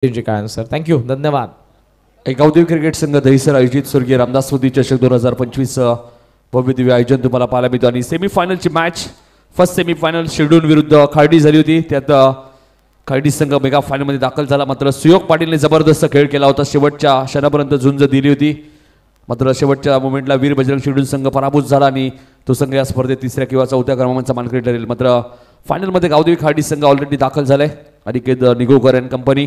Sir thank you धन्यवाद. Gavdevi cricket संघ दहिसर आयोजित स्वर्गीय रामदास स्मृती चषक 2025 भव्य दिव्य आयोजन तुम्हाला पाहायला मिळतो. आणि सेमीफायनलची मॅच फर्स्ट सेमीफायनल शिरडून विरुद्ध खार्डी झाली होती. त्यात खार्डी संघ मेगा फायनलमध्ये दाखल झाला. मात्र सुयोग पाटीलने जबरदस्त खेळ केला होता. शेवटच्या क्षणापर्यंत झुंज दिली होती. मात्र शेवटच्या मोमेंटला वीर बजरंग शिरडून संघ पराभूत झाला आणि तो संघ या स्पर्धेत तिसऱ्या किंवा चौथ्या क्रमांकाचा मानकरी ठरेल. मात्र फायनलमध्ये गावदेवी खार्डी संघ ऑलरेडी दाखल झालाय. Aniket Nigokar and company.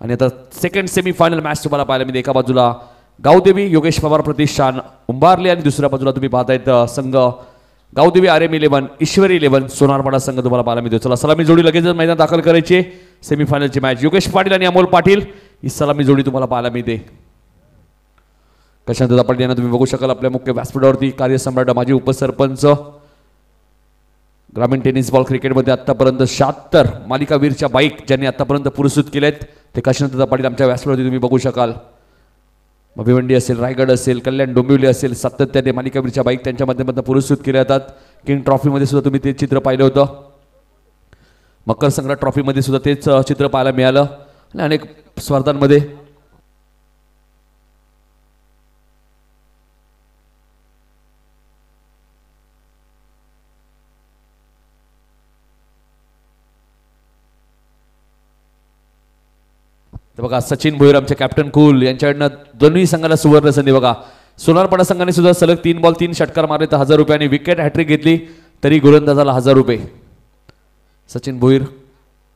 आणि आता सेकंड सेमीफायनल मॅच तुम्हाला पाहायला मिळते. एका बाजूला गावदेवी योगेश पवार प्रतिष्ठान उंबारले आणि दुसऱ्या बाजूला तुम्ही पाहतायत संघ गावदेवी RM11 ईश्वरी 11 सोनारपाडा संघ तुम्हाला पाहायला मिळतो. चला सलामी जोडी लगेच मैदान दाखल करायची. सेमीफायनलची मॅच योगेश पाटील आणि अमोल पाटील ही सलामी जोडी तुम्हाला पाहायला मिळते. कशांत पाटील यांना तुम्ही बघू शकाल आपल्या मुख्य व्यासपीठावरती. कार्यसम्राट माजी उपसरपंच. ग्रामीण टेनिस बॉल क्रिकेटमध्ये आतापर्यंत 76 मालिकावीरच्या बाईक ज्यांनी आतापर्यंत पुरस्कृत केलेत ते काशीनाथ पाटील आमच्या व्यासपीठावरती तुम्ही बघू शकाल. भिवंडी असेल, रायगड असेल, कल्याण डोंबिवली असेल, सातत्याने मालिकावीरच्या बाईक त्यांच्या माध्यमातून पुरस्कृत केल्या जातात. किंग ट्रॉफीमध्ये सुद्धा तुम्ही ते चित्र पाहिलं होतं. मकर संक्रांत ट्रॉफीमध्ये सुद्धा तेच चित्र पाहायला मिळालं. आणि अनेक स्पर्धांमध्ये बघा सचिन भोईर आमचे कॅप्टन कूल यांच्याकडनं दोन्ही संघाला सुवर्ण संधी. बघा सोनारपाडा संघाने सुद्धा सलग 3 बॉल 3 षटकार मारले तर 1000 रुपये आणि विकेट हॅट्रिक घेतली तरी गोलंदाजाला 1000 रुपये. सचिन भोईर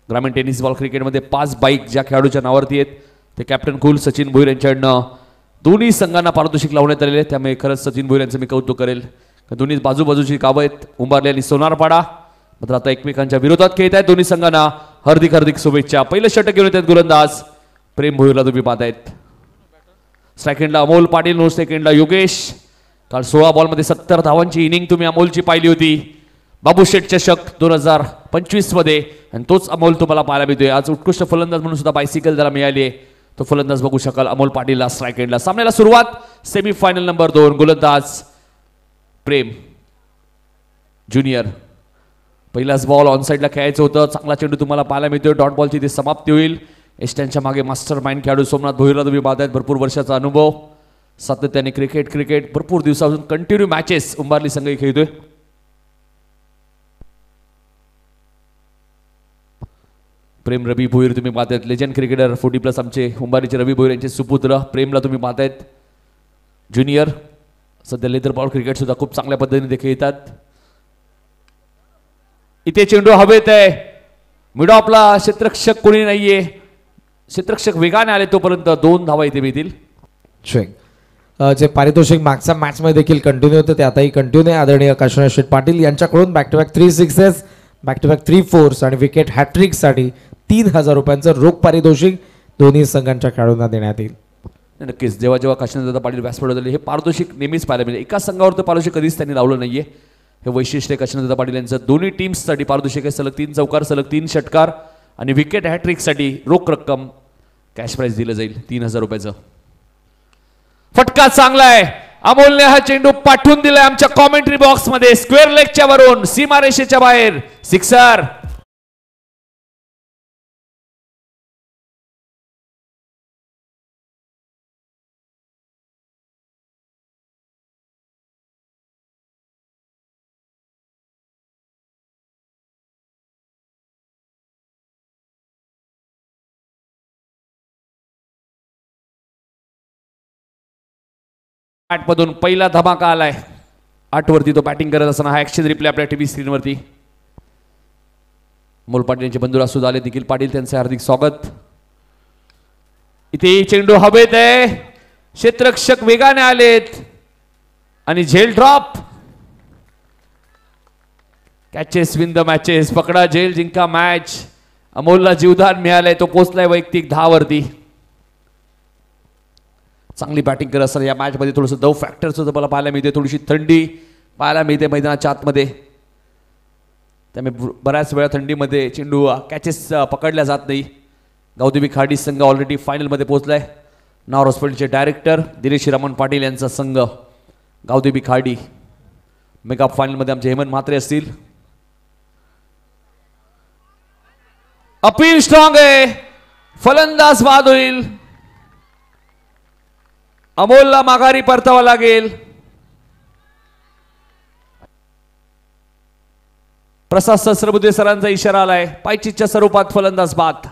ग्रामीण टेनिस बॉल क्रिकेटमध्ये 5 बाईक ज्या खेळाडूच्या नावावरती आहेत ते कॅप्टन कूल सचिन भोईर यांच्याकडनं दोन्ही संघांना पारितोषिक लावण्यात आलेले. त्यामुळे खरंच सचिन भोईर यांचं मी कौतुक करेल. दोन्ही बाजूबाजूची गावं आहेत उंबारले आणि सोनारपाडा. मात्र आता एकमेकांच्या विरोधात खेळत आहेत. दोन्ही संघांना हार्दिक हार्दिक शुभेच्छा. पहिलं षटक घेऊन येतात गोलंदाज प्रेम भोईरला तुम्ही पाहतायत. सेकंडला अमोल पाटील, नो सेकंडला योगेश. काल 16 बॉलमध्ये 70 धावांची इनिंग तुम्ही अमोलची पाहिली होती बाबूशेठ चषक 2025 मध्ये आणि तोच अमोल तुम्हाला पाहायला मिळतोय. आज उत्कृष्ट फलंदाज म्हणून सुद्धा बायसिकल त्याला मिळाली आहे. तो फलंदाज बघू शकाल अमोल पाटीलला स्ट्राईक एंडला. सामन्याला सुरुवात सेमीफायनल नंबर 2 गोलंदाज प्रेम ज्युनियर. पहिलाच बॉल ऑन साईडला खेळायचं होतं. चांगला चेंडू तुम्हाला पाहायला मिळतोय. डॉट बॉलची ती समाप्ती होईल. एस्टॅनच्या मागे मास्टर माइंड खेळाडू सोमनाथ भोईरला तुम्ही पाहतायत. भरपूर वर्षाचा अनुभव, सातत्याने क्रिकेट भरपूर दिवसापासून कंटिन्यू मॅचेस उंबारली संघ खेळतोय. प्रेम रवी भोईर तुम्ही पाहतायत. लेजंड क्रिकेटर 40+ आमचे उंबारीचे रवी भोईर यांचे सुपुत्र प्रेमला तुम्ही पाहतायत. ज्युनियर सध्या लेदर बॉल क्रिकेट सुद्धा खूप चांगल्या पद्धतीने खेळतात. इथे चेंडू हवेत आहे. मिड ऑफला क्षेत्ररक्षक कोणी नाहीये. क्षेत्ररक्षक वेगाने आले तोपर्यंत 2 धावा इथे मिळतील. जे पारितोषिक मागच्या मॅचमध्ये देखील कंटिन्यू होते ते आताही कंटिन्यू आहे. आदरणीय काशीनाथ शेठ पाटील यांच्याकडून back to back 3 sixes, back to back 3 fours आणि विकेट हॅट्रिकसाठी 3000 रुपयांचं रोख पारितोषिक दोन्ही संघांच्या खेळाडूंना देण्यात येईल. नक्कीच जेव्हा जेव्हा काशीनाथ पाटील व्यासपीठावर झाले हे पारितोषिक नेहमीच पाहायला मिळेल. एका संघावर तर पारितोषिक कधीच त्यांनी लावलं नाहीये. हे वैशिष्ट्य काशीनाथ पाटील यांचं. दोन्ही टीम्ससाठी पारितोषिक आहे. सलग 3 चौकार, सलग 3 षटकार आणि विकेट हॅट्रिकसाठी रोख रक्कम कॅश प्राइज दिलं जाईल 3000 रुपयाचं. फटका चांगला आहे. अमोलने हा चेंडू पाठवून दिलाय आमच्या कॉमेंट्री बॉक्स मध्ये स्क्वेअर लेगच्या वरून सीमारेषेच्या बाहेर. सिक्सर. मधून पहिला धमाका आलाय. 8 वरती तो बॅटिंग करत असताना हा ऍक्शन रिप्ले आपल्या टीव्ही स्क्रीनवरती. अमोल पाटील यांचे बंधू सुद्धा आले. निखिल पाटील त्यांचे हार्दिक स्वागत. इथे चेंडू हवेत आहे. क्षेत्ररक्षक वेगाने आलेत आणि झेल drop. Catches win the matches. पकडा झेल जिंका मॅच. अमोलला जीवदान मिळालंय. तो पोहोचलाय वैयक्तिक 10 वरती. चांगली बॅटिंग करत असताना या मॅचमध्ये थोडंसं दव फॅक्टर सुद्धा मला पाहायला मिळते. थोडीशी थंडी पाहायला मिळते मैदानाच्या आतमध्ये. त्यामुळे बऱ्याच वेळा थंडीमध्ये चेंडू कॅचेस पकडल्या जात नाही. गावदेवी खार्डी संघ ऑलरेडी फायनलमध्ये पोहोचलाय. नाव हॉस्पिटलचे डायरेक्टर दिनेश रमण पाटील यांचा संघ गावदेवी खार्डी मेगा फायनलमध्ये आमचे हेमंत म्हात्रे असतील. अपील स्ट्रॉंग आहे. फलंदाज बाद होईल. अमोलला माघारी परतावा लागेल. प्रसाद सहस्रबुद्धे सरांचा इशारा आलाय. पायचीच्या स्वरूपात फलंदाज बाद.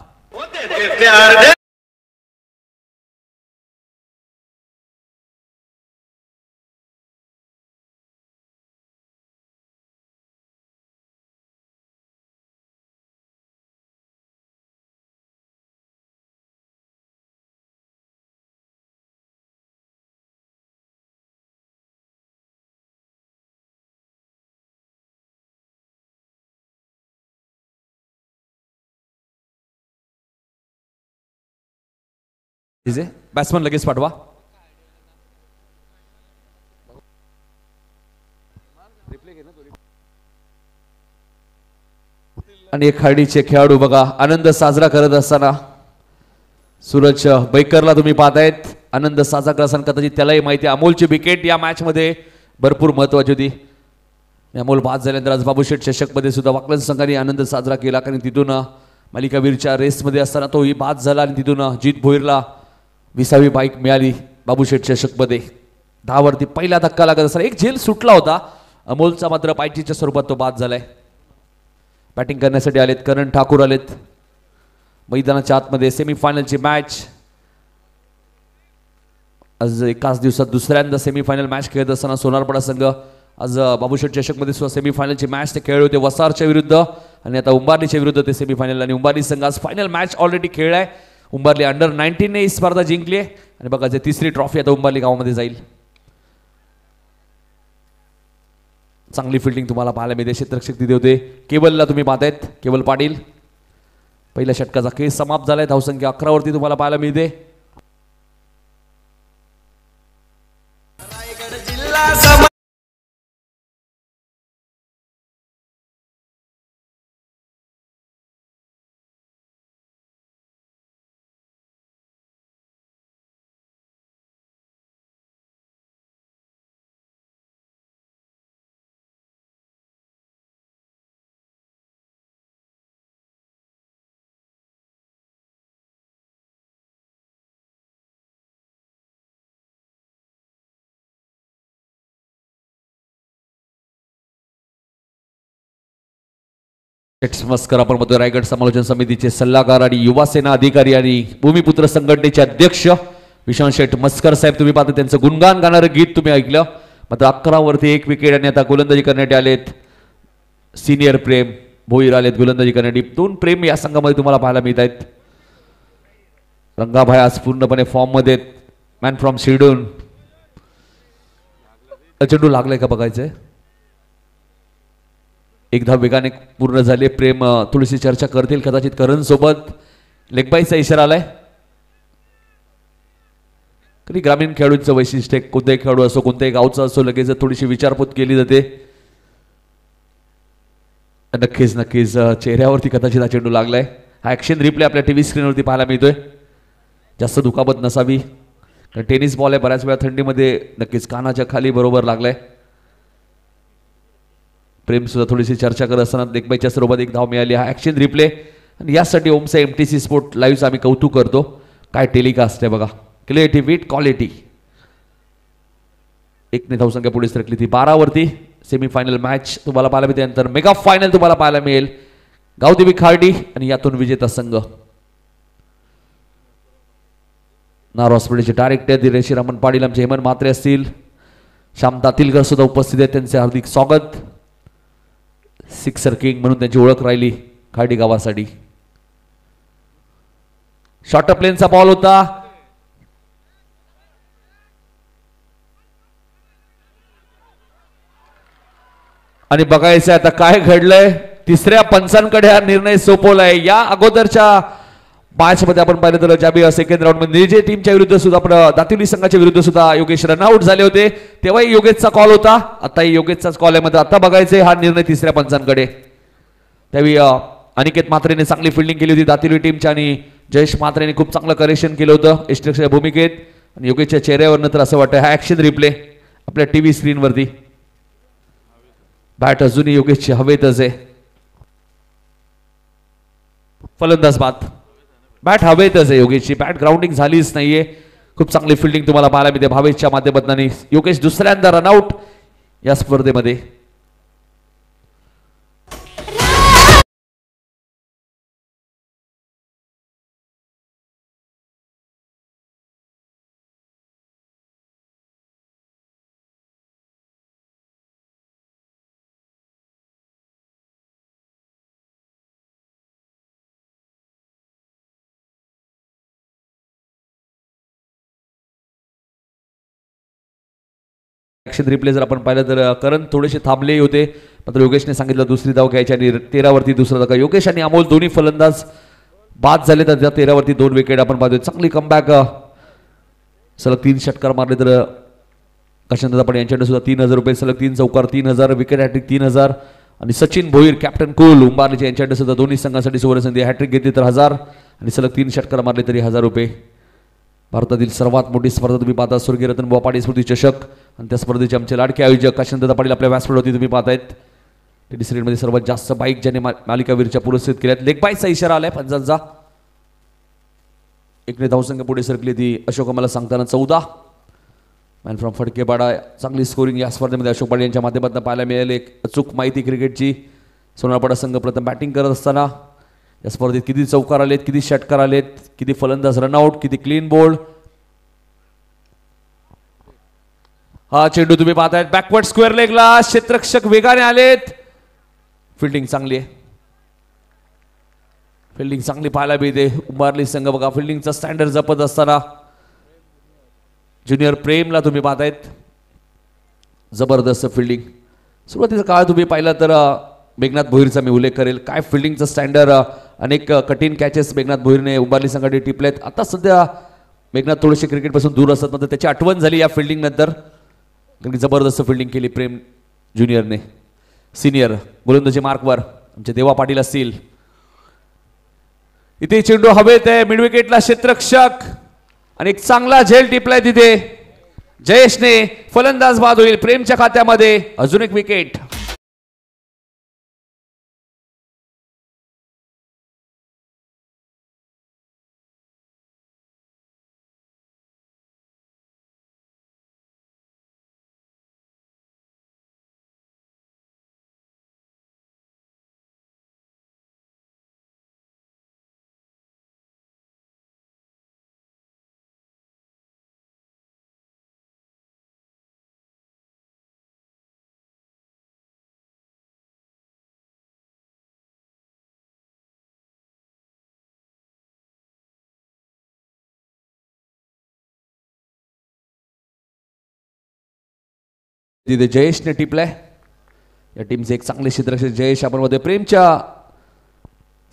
बॅट्समन लगेच पाठवा. आणि एक खेळाडूचे खेळाडू बघा आनंद साजरा करत असताना सूरज बैकरला तुम्ही पाहतायत. आनंद साजरा करत असताना कदाचित त्यालाही माहिती आहे अमोलची विकेट या मॅच मध्ये भरपूर महत्वाची होती. अमोल बाद झाल्यानंतर आज बाबूशेठ चषक मध्ये सुद्धा वाकलन संघाने आनंद साजरा केला. कारण तिथून मालिकावीरच्या रेसमध्ये असताना तोही बाद झाला आणि तिथून जीत भोईरला 20वी बाईक मिळाली बाबूशेठ चषकमध्ये. 10 वरती पहिला धक्का लागत असताना एक झेल सुटला होता. अमोलचा मात्र पायचीच्या स्वरूपात तो बाद झालाय. बॅटिंग करण्यासाठी आलेत करण ठाकूर आलेत मैदानाच्या आतमध्ये. सेमीफायनलची मॅच आज एकाच दिवसात दुसऱ्यांदा सेमीफायनल मॅच खेळत असताना सोनारपाडा संघ आज बाबूशेठ चषकमध्ये सुद्धा सेमीफायनलची मॅच ते खेळले होते वसारच्या विरुद्ध आणि आता उंबारलीच्या विरुद्ध ते सेमीफायनल. आणि उंबारली संघ आज फायनल मॅच ऑलरेडी खेळलाय. उंबारली अंडर-19 ने ही स्पर्धा जिंकली आहे आणि बघा जे तिसरी ट्रॉफी आता उंबारली गावामध्ये जाईल. चांगली फिल्डिंग तुम्हाला पाहायला मिळते. क्षेत्ररक्षक तिथे होते. केवलला तुम्ही पाहतायत केवल पाटील. पहिल्या षटकाचा खेळ समाप्त झालाय. धावसंख्या 11 वरती तुम्हाला पाहायला मिळते. मस्कर आपण म्हणतो रायगड समालोचन समितीचे सल्लागार आणि युवा सेना अधिकारी आणि भूमिपुत्र संघटनेचे अध्यक्ष विशांत शेठ मस्कर साहेब तुम्ही पाहता त्यांचं गुणगान गाणारं गीत तुम्ही ऐकलं. मात्र 11 वरती 1 विकेट आणि आता गोलंदाजी करण्यात आलेत सिनियर प्रेम भोईर आलेत गोलंदाजी करण्यासाठी. 2 प्रेम या संघामध्ये तुम्हाला पाहायला मिळत आहेत. रंगाभाई आज पूर्णपणे फॉर्म मध्ये. Man from Shirdun. चेंडू लागलाय का बघायचंय. एकदा वेगाने पूर्ण झाले. प्रेम थोडीशी चर्चा करतील कदाचित करण सोबत. लेगबाईचा इशारा आलाय. कधी ग्रामीण खेळाडूंचं वैशिष्ट्य कोणताही खेळाडू असो कोणत्याही गावचा असो लगेच थोडीशी विचारपूत केली जाते. नक्कीच नक्कीच चेहऱ्यावरती कदाचित हा चेंडू लागलाय. हा ऍक्शन रिप्ले आपल्या टीव्ही स्क्रीनवरती पाहायला मिळतोय. जास्त दुखापत नसावी कारण टेनिस बॉल आहे. बऱ्याच वेळा थंडीमध्ये नक्कीच कानाच्या खाली बरोबर लागलाय. प्रेम सुद्धा थोडीशी चर्चा करत असताना देखबाईच्या स्वरूपात 1 धाव मिळाली. हा ऍक्शन रिप्ले आणि यासाठी ओमचा MTC स्पोर्ट लाईव्हचं आम्ही कौतुक करतो. काय टेलिकास्ट आहे बघा. Clarity with quality. 1 ने धावसंख्या पुढे सरकली ती 12 वरती. सेमीफायनल मॅच तुम्हाला पाहायला मिळते. नंतर मेगा फायनल तुम्हाला पाहायला मिळेल. गावदेवी खार्डी आणि यातून विजेता संघ. नार हॉस्पिटलचे डायरेक्टर दिलेशी रमण पाटील आमचे हेमंत म्हात्रे असतील. श्याम दातीलकर सुद्धा उपस्थित आहेत. त्यांचे हार्दिक स्वागत. सिक्सर किंग म्हणून त्यांची ओळख राहिली खार्डी गावासाठी. शॉर्ट प्लेनचा बॉल होता. आणि बघायचं आता काय घडलंय. तिसऱ्या पंचांकडे हा निर्णय सोपवलाय. या अगोदरच्या मॅच मध्ये आपण पाहिलं तर ज्या सेकंड राऊंड मध्ये निजे टीमच्या विरुद्ध सुद्धा आपण दातिवली संघाच्या विरुद्ध सुद्धा योगेश रनआउट झाले होते. तेव्हाही योगेशचा कॉल होता. आताही योगेशचाच कॉल आहे. मध्ये आता बघायचंय हा निर्णय तिसऱ्या पंचांकडे. त्यावेळी अनिकेत म्हात्रेने चांगली फिल्डिंग केली होती दातिवली टीमच्या आणि जयेश म्हात्रेने खूप चांगलं करेक्शन केलं होतं यष्टीरक्षकाच्या भूमिकेत. आणि योगेशच्या चेहऱ्यावर तर असं वाटतं हा ऍक्शन रिप्ले आपल्या टीव्ही स्क्रीनवरती. बॅट अजूनही योगेशची हवेतच आहे. फलंदाज बाद. बॅट हवेतच आहे योगेशची, बॅट ग्राउंडिंग झालीच नाहीये. खूप चांगली फिल्डिंग तुम्हाला पाहायला मिळते भावेशच्या माध्यमातून. योगेश दुसऱ्यांदा रनआउट या स्पर्धेमध्ये. रिप्ले जर आपण पाहिलं तर करण थोडेसे थांबले होते, मात्र योगेशने सांगितलं दुसरी धाव घ्यायची आणि 13 वरती दुसरा धक्का. योगेश आणि अमोल दोन्ही फलंदाज बाद झाले तर त्या 13 वरती 2 विकेट आपण पाहतोय. चांगली कमबॅक, सलग 3 षटकार मारले तर काशीनाथ आपण यांच्याकडे सुद्धा 3000 रुपये, सलग 3 चौकार 3000, विकेट हॅट्रिक 3000. आणि सचिन भोईर कॅप्टन कूल उंबारलीचे यांच्याकडे सुद्धा दोन्ही संघासाठी सुवर्णसंधी. हॅट्रिक घेतली तर 1000 आणि सलग 3 षटकार मारले तरी 1000 रुपये. भारतातील सर्वात मोठी स्पर्धा तुम्ही पाहता स्वर्गीय रतन बोपाडी स्मृती चषक, आणि त्या स्पर्धेचे आमचे लाडके आयोजक काशीनाथ पाटील आपल्या व्यासपीठावरती तुम्ही पाहतायत. टेनिस मध्ये सर्वात जास्त बाईक ज्याने मालिकावीरच्या पुरस्कृत केल्यात. लेग बाईकचा इशारा आलाय पंचांचा. 1 धावसंख्या पुढे सरकली ती अशोक मला सांगताना 14. Man from Phadkepada. चांगली स्कोरिंग या स्पर्धेमध्ये अशोक पाटील यांच्या माध्यमातून पाहायला मिळाली. एक अचूक माहिती क्रिकेटची. सोनारपाडा संघ प्रथम बॅटिंग करत असताना या स्पर्धेत किती चौकार आलेत, किती षटकार आलेत, किती फलंदाज रनआउट, किती क्लीन बोल्ड. हा चेंडू तुम्ही पाहतायत बॅकवर्ड स्क्वेअर लेगला. क्षेत्ररक्षक वेगाने आलेत. फिल्डिंग चांगली आहे, फिल्डिंग चांगली पाहायला मिळते. उंबारली संघ बघा फिल्डिंगचा स्टँडर्ड जपत असताना ज्युनियर प्रेमला तुम्ही पाहतायत. जबरदस्त फिल्डिंग. सुरुवातीचा काळ तुम्ही पाहिला तर मेघनाथ भोईरचा मी उल्लेख करेल. काय फिल्डिंगचा स्टँडर्ड. अनेक कठीण कॅचेस मेघनाथ भोईरने उंबारली संघाने टिपलेत. आता सध्या मेघनाथ थोडेसे क्रिकेटपासून दूर असतात, मात्र त्याची आठवण झाली या फिल्डिंग नंतर, कारण की जबरदस्त फिल्डिंग केली प्रेम ज्युनियरने. सिनियर गोलंदाजी मार्कवर आमचे देवा पाटील असतील. इथे चेंडू हवेत आहे, मिड विकेटला क्षेत्ररक्षक आणि एक चांगला झेल टिपलाय तिथे. जयेशने फलंदाज बाद होईल. प्रेमच्या खात्यामध्ये अजून एक विकेट. तिथे जयेशने टिपलाय. या टीमचे एक चांगले क्षेत्ररक्षक जयेश आपण मध्ये. प्रेमच्या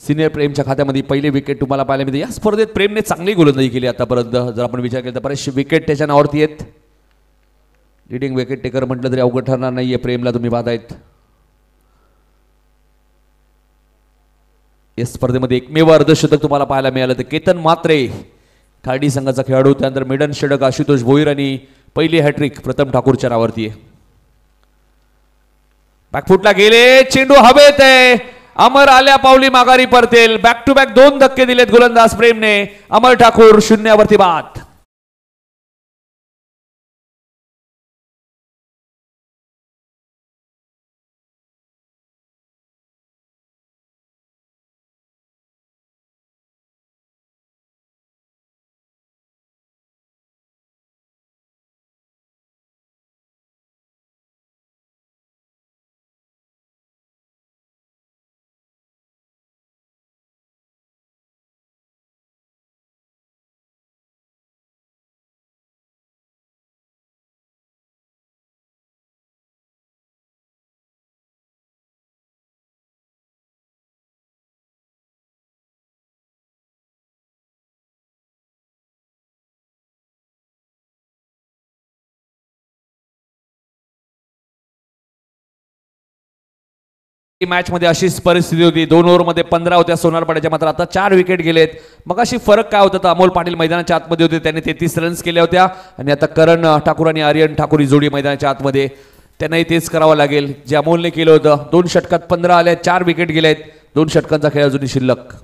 सिनियर प्रेमच्या खात्यामध्ये पहिली विकेट तुम्हाला पाहायला मिळते. या स्पर्धेत प्रेमने चांगली गोलंदाजी केली आतापर्यंत. जर आपण विचार केला तर बरेचसे विकेट त्याच्या नावावरती आहेत. लिडिंग विकेट टेकर म्हटलं तरी अवघड ठरणार नाहीये प्रेमला तुम्ही पाहतायत. या स्पर्धेमध्ये एकमेव अर्धशतक तुम्हाला पाहायला मिळालं तर केतन म्हात्रे खार्डी संघाचा खेळाडू. त्यानंतर मिडन षटक आशुतोष भोईर आणि पहिली हॅट्रिक प्रथम ठाकूरच्या नावावरती आहे. बॅकफुटला गेले, चेंडू हवेत आहे. अमर आल्या पावली माघारी परतेल. बॅक टू बॅक 2 धक्के दिलेत गोलंदाज प्रेमने. अमर ठाकूर 0 वरती बाद. मॅच मध्ये अशीच परिस्थिती होती. 2 ओव्हरमध्ये 15 होत्या सोनारपाड्याच्या, मात्र आता 4 विकेट गेलेत. मग अशी फरक काय होता तर अमोल पाटील मैदानाच्या आतमध्ये होते, त्यांनी 33 रन्स केल्या होत्या. आणि आता करण ठाकूर आणि आर्यन ठाकूर ही जोडी मैदानाच्या आतमध्ये, त्यांनाही तेच करावं लागेल जे अमोलने केलं होतं. 2 षटकात 15 आले, 4 विकेट गेलेत. 2 षटकांचा खेळ अजूनही शिल्लक.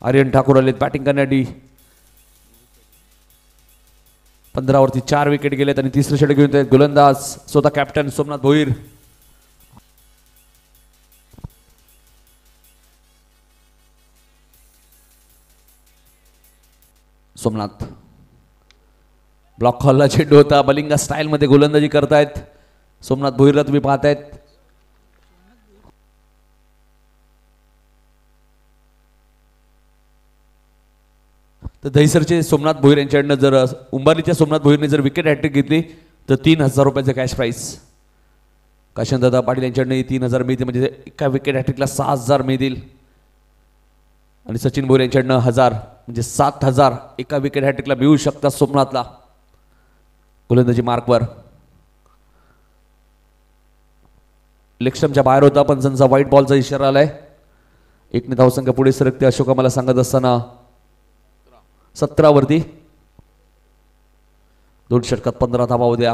आर्यन ठाकूर आलेत बॅटिंग करण्यासाठी. 15 वरती 4 विकेट गेलेत आणि तिसरे षटक घेऊन आहेत गोलंदाज स्वतः कॅप्टन सोमनाथ भोईर. सोमनाथ ब्लॉक हॉलला चेंडू होता. बलिंगा स्टाईल मध्ये गोलंदाजी करतायत सोमनाथ भोईरला तुम्ही पाहतायत. तर दहिसरचे सोमनाथ भोईर यांच्याकडनं जर उंबारलीच्या सोमनाथ भोईरने जर विकेट हॅट्रिक घेतली तर 3,000 रुपयाचं कॅश प्राईज. काशीनाथदादा पाटील यांच्याकडनं 3,000 मिळते म्हणजे एका विकेट हॅट्रिकला 6,000 मिळतील. आणि सचिन भोईर यांच्याकडनं 1,000 म्हणजे 7,000 एका विकेट हॅट्रिकला मिळू शकतात सोमनाथला. गोलंदाजी मार्कवर लेगस्टम्पच्या बाहेर होता पण त्यांचा व्हाईट बॉलचा इशारा आलाय. 1 धावसंख्या पुढे सरकते. अशोका मला सांगत असताना 17 वरती 2 षटकात 15 धावा होत्या.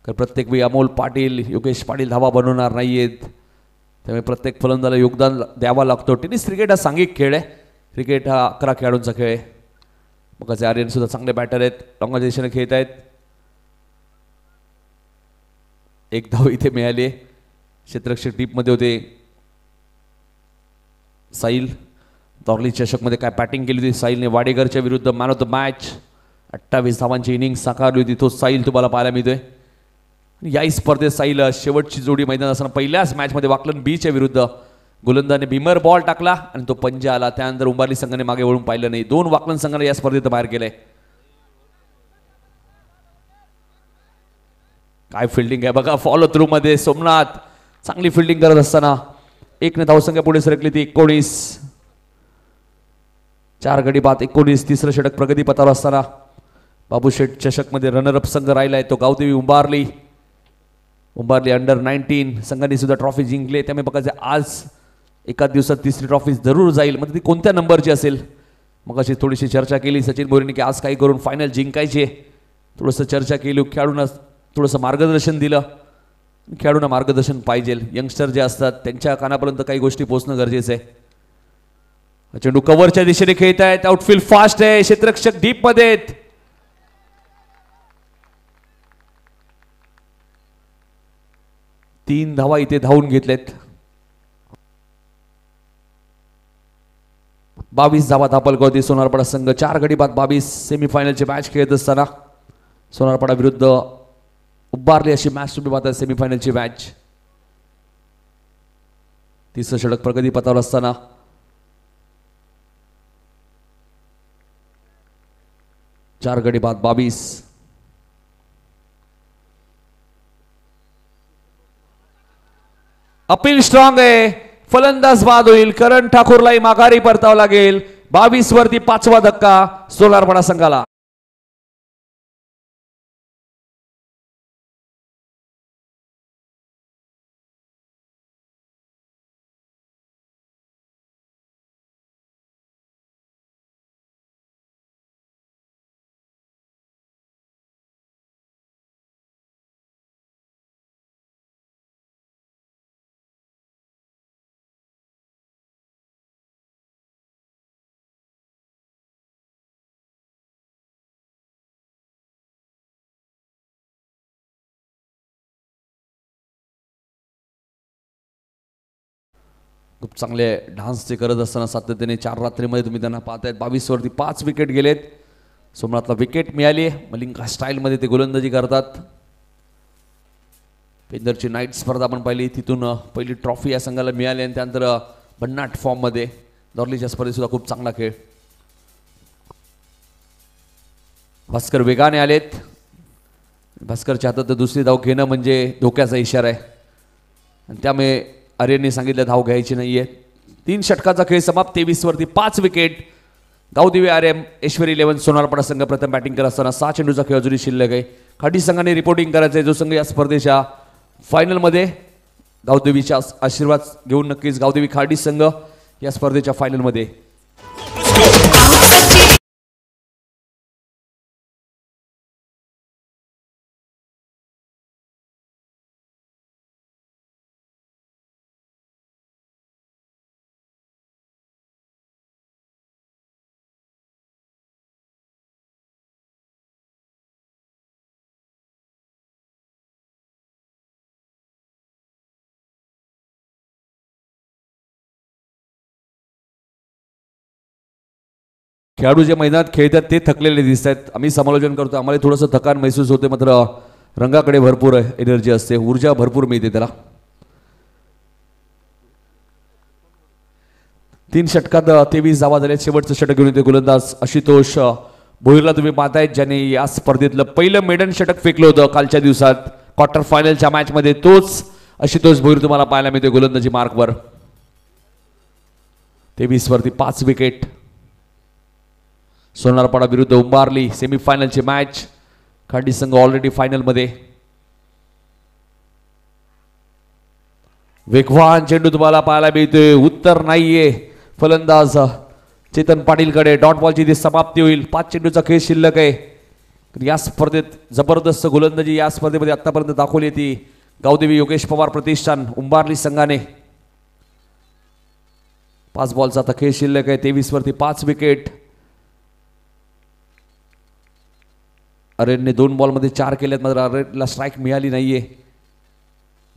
तर प्रत्येक वेळी अमोल पाटील योगेश पाटील धावा बनवणार नाहीयेत त्यामुळे प्रत्येक फलंदाला योगदान द्यावा लागतो. टेनिस क्रिकेट हा सांघिक खेळ आहे. क्रिकेट हा 11 खेळाडूंचा खेळ आहे. मग असे आर्यन सुद्धा चांगले बॅटर आहेत. लॉंगा दिशेने खेळत आहेत. 1 धाव इथे मिळाली. क्षेत्ररक्षक टीपमध्ये होते साहिल. दॉर्ली चषकमध्ये काय बॅटिंग केली होती साहिलने वाडेकरच्या विरुद्ध. मॅन ऑफ द मॅच 28 धावांची इनिंग साकारली होती. तो साहिल तुम्हाला पाहायला मिळतोय. या स्पर्धेत साहिल शेवटची जोडी मैदान असताना पहिल्याच मॅचमध्ये वाकलन बीच्या विरुद्ध गोलंदाने भीमर बॉल टाकला आणि तो पंजा आला. त्यानंतर उंबारली संघाने मागे वळून पाहिलं नाही. 2 वाकलन संघाने या स्पर्धेत बाहेर गेले. काय फिल्डिंग आहे बघा. फॉलो थ्रू मध्ये सोमनाथ चांगली फिल्डिंग करत असताना 1 धावसंख्या पुढे सरकली ती 19. 4 गडी बाद 19. तिसरं षटक प्रगती पथावर असताना बाबूशेठ चषकमध्ये रनरअप संघ राहिलाय तो गावदेवी उंबारली. उंबारली अंडर-19 संघाने सुद्धा ट्रॉफी जिंकले. त्यामुळे बघायचं आज एकाच दिवसात 3री ट्रॉफी जरूर जाईल. म्हणजे ती कोणत्या नंबरची असेल. मग अशी थोडीशी चर्चा केली सचिन भोईरने की आज काही करून फायनल जिंकायचे. थोडंसं चर्चा केली. खेळाडूंना थोडंसं मार्गदर्शन दिलं. खेळाडूंना मार्गदर्शन पाहिजे. यंगस्टर जे असतात त्यांच्या कानापर्यंत काही गोष्टी पोहोचणं गरजेचं आहे. चेंडू कव्हरच्या दिशेने खेळत आहेत. आउटफील्ड फास्ट आहे. क्षेत्ररक्षक डीप मध्ये आहेत. तीन धावा इथे धावून घेतलेत. 22 धावा दापलगावती सोनारपाडा संघ. 4 गडी बाद 22. सेमीफायनलची मॅच खेळत असताना सोनारपाडा विरुद्ध उभारली अशी मॅच तुम्ही पाहता. सेमीफायनलची मॅच. तिसरं षटक प्रगती पथावर असताना चार गडी बाद 22. अपील स्ट्रॉंग आहे. फलंदाज बाद होईल. करण ठाकूरलाही माघारी परतावं लागेल. 22 वरती 5वा धक्का सोनारपाडा संघाला. खूप चांगले डान्स ते करत असताना सातत्याने 4 रात्रीमध्ये तुम्ही त्यांना पाहतायत. 22 वरती 5 विकेट गेलेत. सोमनाथला विकेट मिळाली. मलिंगा स्टाईलमध्ये ते गोलंदाजी करतात. पेंदरची नाईट स्पर्धा आपण पाहिली. तिथून पहिली ट्रॉफी या संघाला मिळाली आणि त्यानंतर भन्नाट फॉर्ममध्ये दॉर्लीच्या स्पर्धेत सुद्धा खूप चांगला खेळ. भास्कर वेगाने आलेत. भास्करच्या हातात दुसरी धाव घेणं म्हणजे धोक्याचा इशारा आहे आणि त्यामुळे आर्यनने सांगितलं धाव घ्यायची नाहीये. 3 षटकाचा खेळ समाप्त. 23 वरती 5 विकेट. गावदेवी आर्यन ऐश्वरी 11 सोनारपाडा संघ प्रथम बॅटिंग करत असताना 6 चेंडूचा खेळ अजूनही शिल्लक आहे. खाडी संघाने रिपोर्टिंग करायचं आहे. जो संघ या स्पर्धेच्या फायनलमध्ये गावदेवीचा आशीर्वाद घेऊन नक्कीच गावदेवी खाडी संघ या स्पर्धेच्या फायनलमध्ये खेळाडू जे मैदानात खेळतात ते थकलेले दिसत आहेत. आम्ही समालोचन करतो, आम्हाला थोडंसं थकान महसूस होते, मात्र रंगाकडे भरपूर एनर्जी असते, ऊर्जा भरपूर मिळते त्याला. 3 षटकात 23 धावा झाले. शेवटचं षटक घेऊन येते गोलंदाज आशुतोष भोईरला. तुम्ही पाहताय ज्याने या स्पर्धेतलं पहिलं मेडन षटक फेकलं होतं कालच्या दिवसात क्वार्टर फायनलच्या मॅच मध्ये, तोच आशुतोष भोईर तुम्हाला पाहायला मिळते गोलंदाजी मार्कवर. 23 वरती 5 विकेट. सोनारपाडा विरुद्ध उंबारली सेमीफायनलची मॅच. खांडी संघ ऑलरेडी फायनल मध्ये. वेगवान चेंडू तुम्हाला पाहायला मिळतोय, उत्तर नाहीये. फलंदाज चेतन पाटीलकडे. डॉट बॉलची ती समाप्ती होईल. 5 चेंडूचा खेळ शिल्लक आहे. या स्पर्धेत जबरदस्त गोलंदाजी या स्पर्धेमध्ये आतापर्यंत दाखवली ती गावदेवी योगेश पवार प्रतिष्ठान उंबारली संघाने. 5 बॉलचा आता खेळ शिल्लक आहे. 23 वरती 5 विकेट. अरेनने 2 बॉलमध्ये 4 केल्यात, मात्र अरेनला स्ट्राईक मिळाली नाहीये.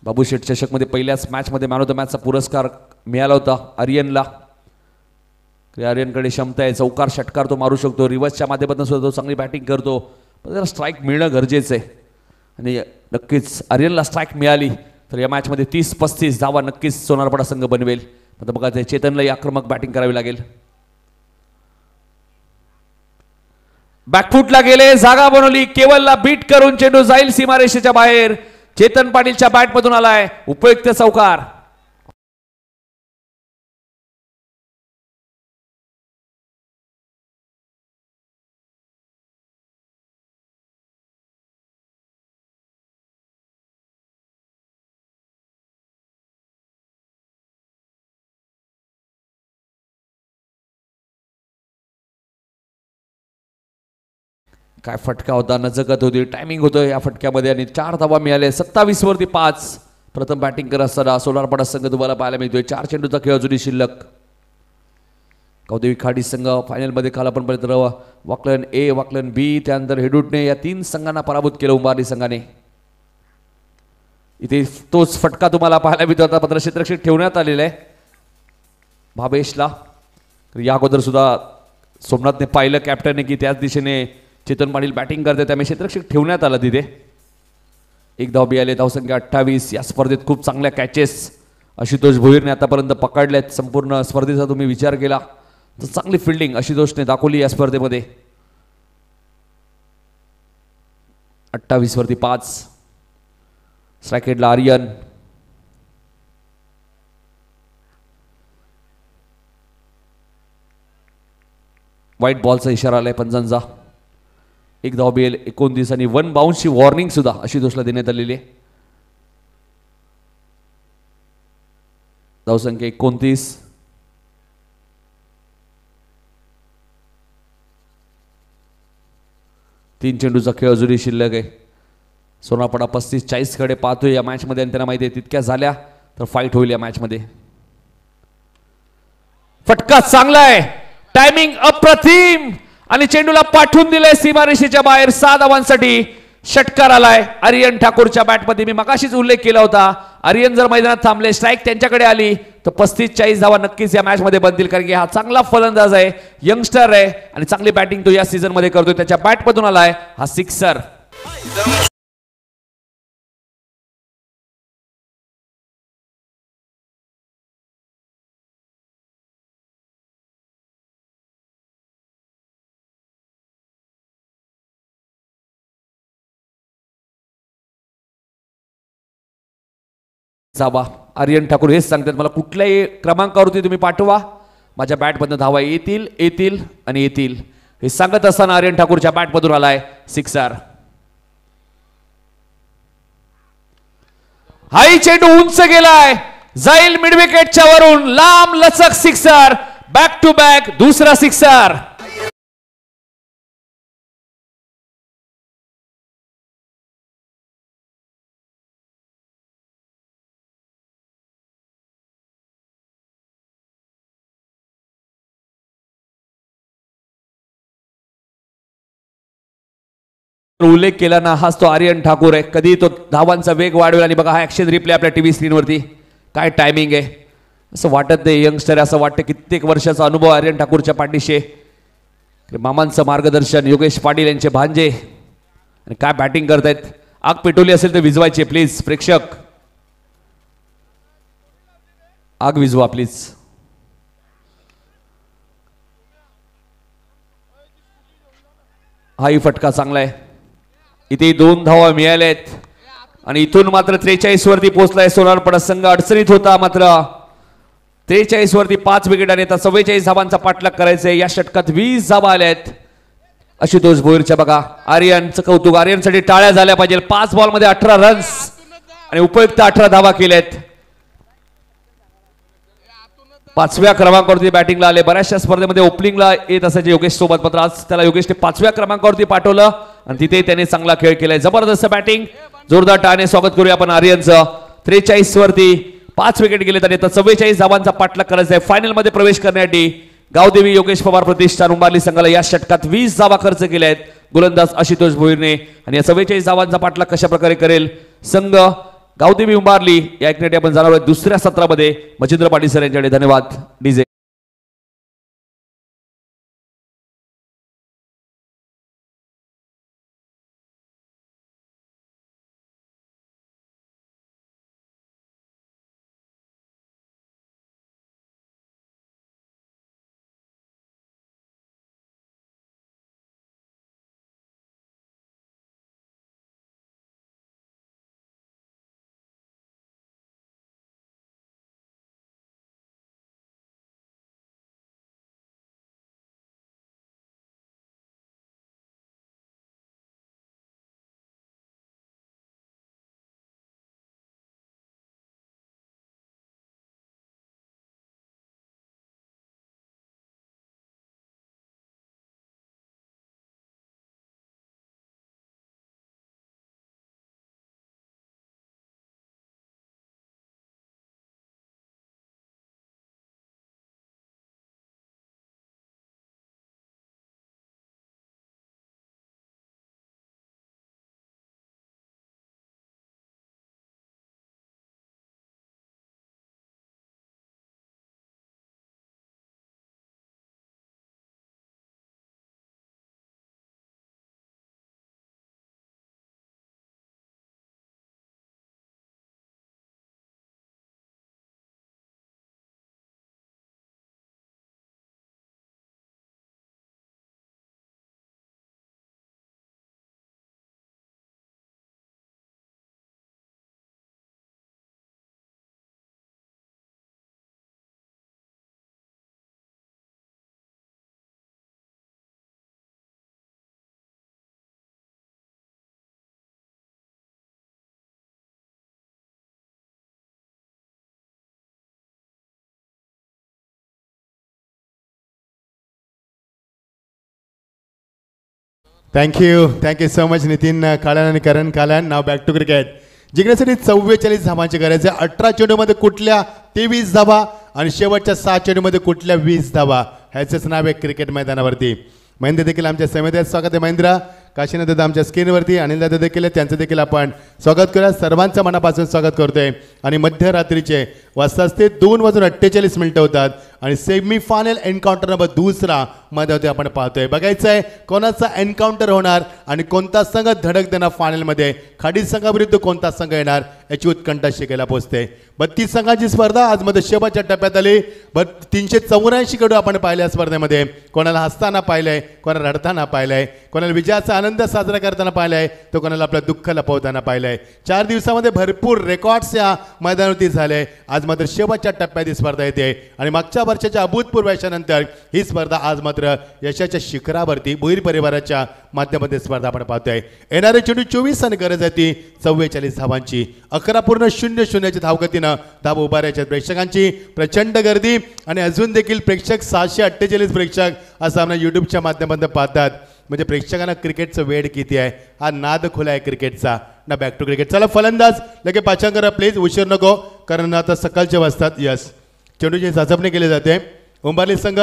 बाबू शेठ चषकमध्ये पहिल्याच मॅचमध्ये मॅन ऑफ द मॅचचा पुरस्कार मिळाला होता आर्यनला. आर्यनकडे क्षमता आहे, चौकार षटकार तो मारू शकतो, रिव्हर्सच्या माध्यमातून सुद्धा तो चांगली बॅटिंग करतो, पण त्याला स्ट्राईक मिळणं गरजेचं आहे. आणि नक्कीच आर्यनला स्ट्राईक मिळाली तर या मॅचमध्ये 30-35 धावा नक्कीच सोनारपाडा संघ बनवेल. आता बघा ते चेतनलाही आक्रमक बॅटिंग करावी लागेल. बॅकफुटला गेले, जागा बनवली, केवलला बीट करून चेंडू जाईल सीमारेषेच्या बाहेर. चेतन पाटीलच्या बॅटमधून आलाय उपयुक्त चौकार. काय फटका होता, नजगत होती, टायमिंग होतं या फटक्यामध्ये आणि 4 धावा मिळाले. 27 वरती 5. प्रथम बॅटिंग करत असताना सोनारपाडा संघ तुम्हाला पाहायला मिळतोय. 4 चेंडूचा खेळ अजूनही शिल्लक. गावदेवी खाडी संघ फायनलमध्ये काल आपण पाहिलं वाकलन ए, वाकलन बी, त्यानंतर हेडूटने या 3 संघांना पराभूत केलं उंबारली संघाने. इथे तोच फटका तुम्हाला पाहायला मिळतो. आता मात्र क्षेत्ररक्षक ठेवण्यात आलेला आहे भावेशला. या अगोदर सुद्धा सोमनाथने पाहिलं कॅप्टनने की त्याच दिशेने चेतन पाटील बॅटिंग करते, त्यामुळे क्षेत्ररक्षक ठेवण्यात आला तिथे. 1 धाव मिळाले, धावसंख्या 28. या स्पर्धेत खूप चांगल्या कॅचेस आशुतोष भोईरने आतापर्यंत पकडल्यात. संपूर्ण स्पर्धेचा तुम्ही विचार केला तर चांगली फिल्डिंग आशुतोषने दाखवली या स्पर्धेमध्ये. 28 वरती 5. स्ट्रायकेटला आर्यन. व्हाईट बॉलचा इशारा आलाय पंचांचा. 1 धाव मिळेल, 29 आणि 1 बाउन्सची वॉर्निंग सुद्धा आशुतोषला देण्यात आलेली आहे. धावसंख्या 29. तीन चेंडूचा खेळ अजूनही शिल्लक आहे. सोनारपाडा 35-40 कडे पाहतोय या मॅच मध्ये आणि त्यांना माहिती आहे तितक्या झाल्या तर फाईट होईल या मॅच मध्ये. फटका चांगला आहे, टायमिंग अप्रतिम आणि चेंडूला पाठवून दिलंय सीमारेषेच्या बाहेर. 6 धावांसाठी षटकार आलाय आर्यन ठाकूरच्या बॅटमध्ये. मी मगाशीच उल्लेख केला होता, आर्यन जर मैदानात थांबले, स्ट्राईक त्यांच्याकडे आली तर 35-40 धावा नक्कीच या मॅच मध्ये बनतील, कारण की हा चांगला फलंदाज आहे, यंगस्टर आहे आणि चांगली बॅटिंग तो या सीझन मध्ये करतोय. त्याच्या बॅटमधून आलाय हा सिक्सर. जावा आर्यन ठाकूर हेच सांगतात, मला कुठल्याही क्रमांकावरती तुम्ही पाठवा, माझ्या बॅटमधून धावा येतील येतील आणि येतील हे सांगत असताना आर्यन ठाकूरच्या बॅटमधून आलाय सिक्सर. हाई चेंडू उंच गेलाय, जाईल मिड विकेटच्या वरून, लांब लचक सिक्सर. बॅक टू बॅक दुसरा सिक्सर. उल्लेख केला ना, हाच तो आर्यन ठाकूर आहे. कधी तो धावांचा वेग वाढवेल आणि बघा हा ऍक्शन रिप्ले आपल्या टीव्ही स्क्रीनवरती. काय टायमिंग आहे, असं वाटत नाही यंगस्टर, असं वाटतं कित्येक वर्षाचा अनुभव आर्यन ठाकूरच्या पाठीशी. मामांचं मार्गदर्शन योगेश पाटील यांचे भांजे आणि काय बॅटिंग करतायत. आग पेटवली असेल तर विझवायची प्लीज प्रेक्षक. आग विझवा प्लीज. हाही फटका चांगला आहे. इथे 2 धावा मिळाल्या आहेत आणि इथून मात्र 43 वरती पोहोचलाय सोनारपाडा संघ. अडचणीत होता मात्र 43 वरती 5 विकेट आणि आता 44 धावांचा पाठलाग करायचा आहे. या षटकात 20 धावा आल्या आहेत. आशुतोष भोईरच्या बघा आर्यनचं कौतुक. आर्यनसाठी टाळ्या झाल्या पाहिजे. 5 बॉलमध्ये 18 रन्स आणि उपयुक्त 18 धावा केल्यात. 5व्या क्रमांकावरती बॅटिंगला आले. बऱ्याचशा स्पर्धेमध्ये ओपनिंगला येत असायचे योगेश सोबत मात्र आज त्याला योगेशने 5व्या क्रमांकावरती पाठवलं आणि तिथे त्याने चांगला खेळ केलाय. जबरदस्त बॅटिंग. जोरदार टाळ्याने स्वागत करूया आपण आर्यनचं. 43 वरती 5 विकेट गेलेत आणि आता 44 धावांचा पाठलाग करायचा आहे. फायनल मध्ये प्रवेश करण्यासाठी गावदेवी योगेश पवार प्रतिष्ठान उंबारली संघाला या षटकात 20 धावा खर्च केल्या आहेत गोलंदाज आशुतोष भोईरने. आणि या 44 धावांचा पाठलाग कशा प्रकारे करेल संघ गावदेवी उंबारली या ऐकण्यासाठी आपण जाणार आहोत दुसऱ्या सत्रामध्ये. मच्छिंद्र पाटील सर यांच्याकडे धन्यवाद. DJ thank you so much Nitin Kalan आणि Karan Kalan. Now back to cricket. जिंकण्यासाठी 44 धावांची गरज आहे. 18 चेंडूमध्ये कुठल्या 23 धावा आणि शेवटच्या 6 चेंडूमध्ये कुठल्या 20 धावा ह्याचंच नाव आहे क्रिकेट मैदानावरती. महेंद्र देखील आमच्या समितीत स्वागत आहे. महेंद्र काशीनाथ दादा आमच्या स्क्रीनवरती अनिल दादा देखील त्यांचं देखील आपण स्वागत करूया. सर्वांचं मनापासून स्वागत करतोय. आणि मध्यरात्रीचे वाजता 2:48 होतात आणि सेमीफायनल एन्काउंटर नंबर 2 मध्ये आपण पाहतोय. बघायचं आहे कोणाचा एन्काउंटर होणार आणि कोणता संघ धडक देणार फायनलमध्ये. खाडी संघाविरुद्ध कोणता संघ येणार याची उत्कंठा शिकायला पोहोचते. 32 संघांची स्पर्धा आज मध्ये शेवटच्या टप्प्यात आली. 384 कडू आपण पाहिल्या स्पर्धेमध्ये. कोणाला हसताना पाहिलंय, कोणाला रडताना पाहिलंय, कोणाला विजयाचा आनंद साजरा करताना पाहिलाय, तो कोणाला आपलं दुःख लपवताना पाहिलंय. 4 दिवसामध्ये भरपूर रेकॉर्ड्स या मैदानावरती झाले. आज मात्र शेवटच्या टप्प्यात ही स्पर्धा येते आणि मागच्या वर्षाच्या अभूतपूर्व यशानंतर ही स्पर्धा आज मात्र यशाच्या शिखरावरती भोईर परिवाराच्या माध्यमातून स्पर्धा आपण पाहतोय. येणारे चेंडू 24 आणि गरज आहे ती 44 धावांची. 11.00 धावगतीनं धाव उभारायच्या प्रेक्षकांची प्रचंड गर्दी आणि अजून देखील प्रेक्षक 748 प्रेक्षक असं आम्हाला यूट्यूबच्या माध्यमातून पाहतात. म्हणजे प्रेक्षकांना क्रिकेटचं वेळ किती आहे, हा नाद खुला आहे क्रिकेटचा ना. Back to cricket. चला फलंदाज लगे पाचन करा प्लीज, उशीर नको कारण आता सकाळचे वाजतात. यस चेंडूची चाचपणी केली जाते. उंबारली संघ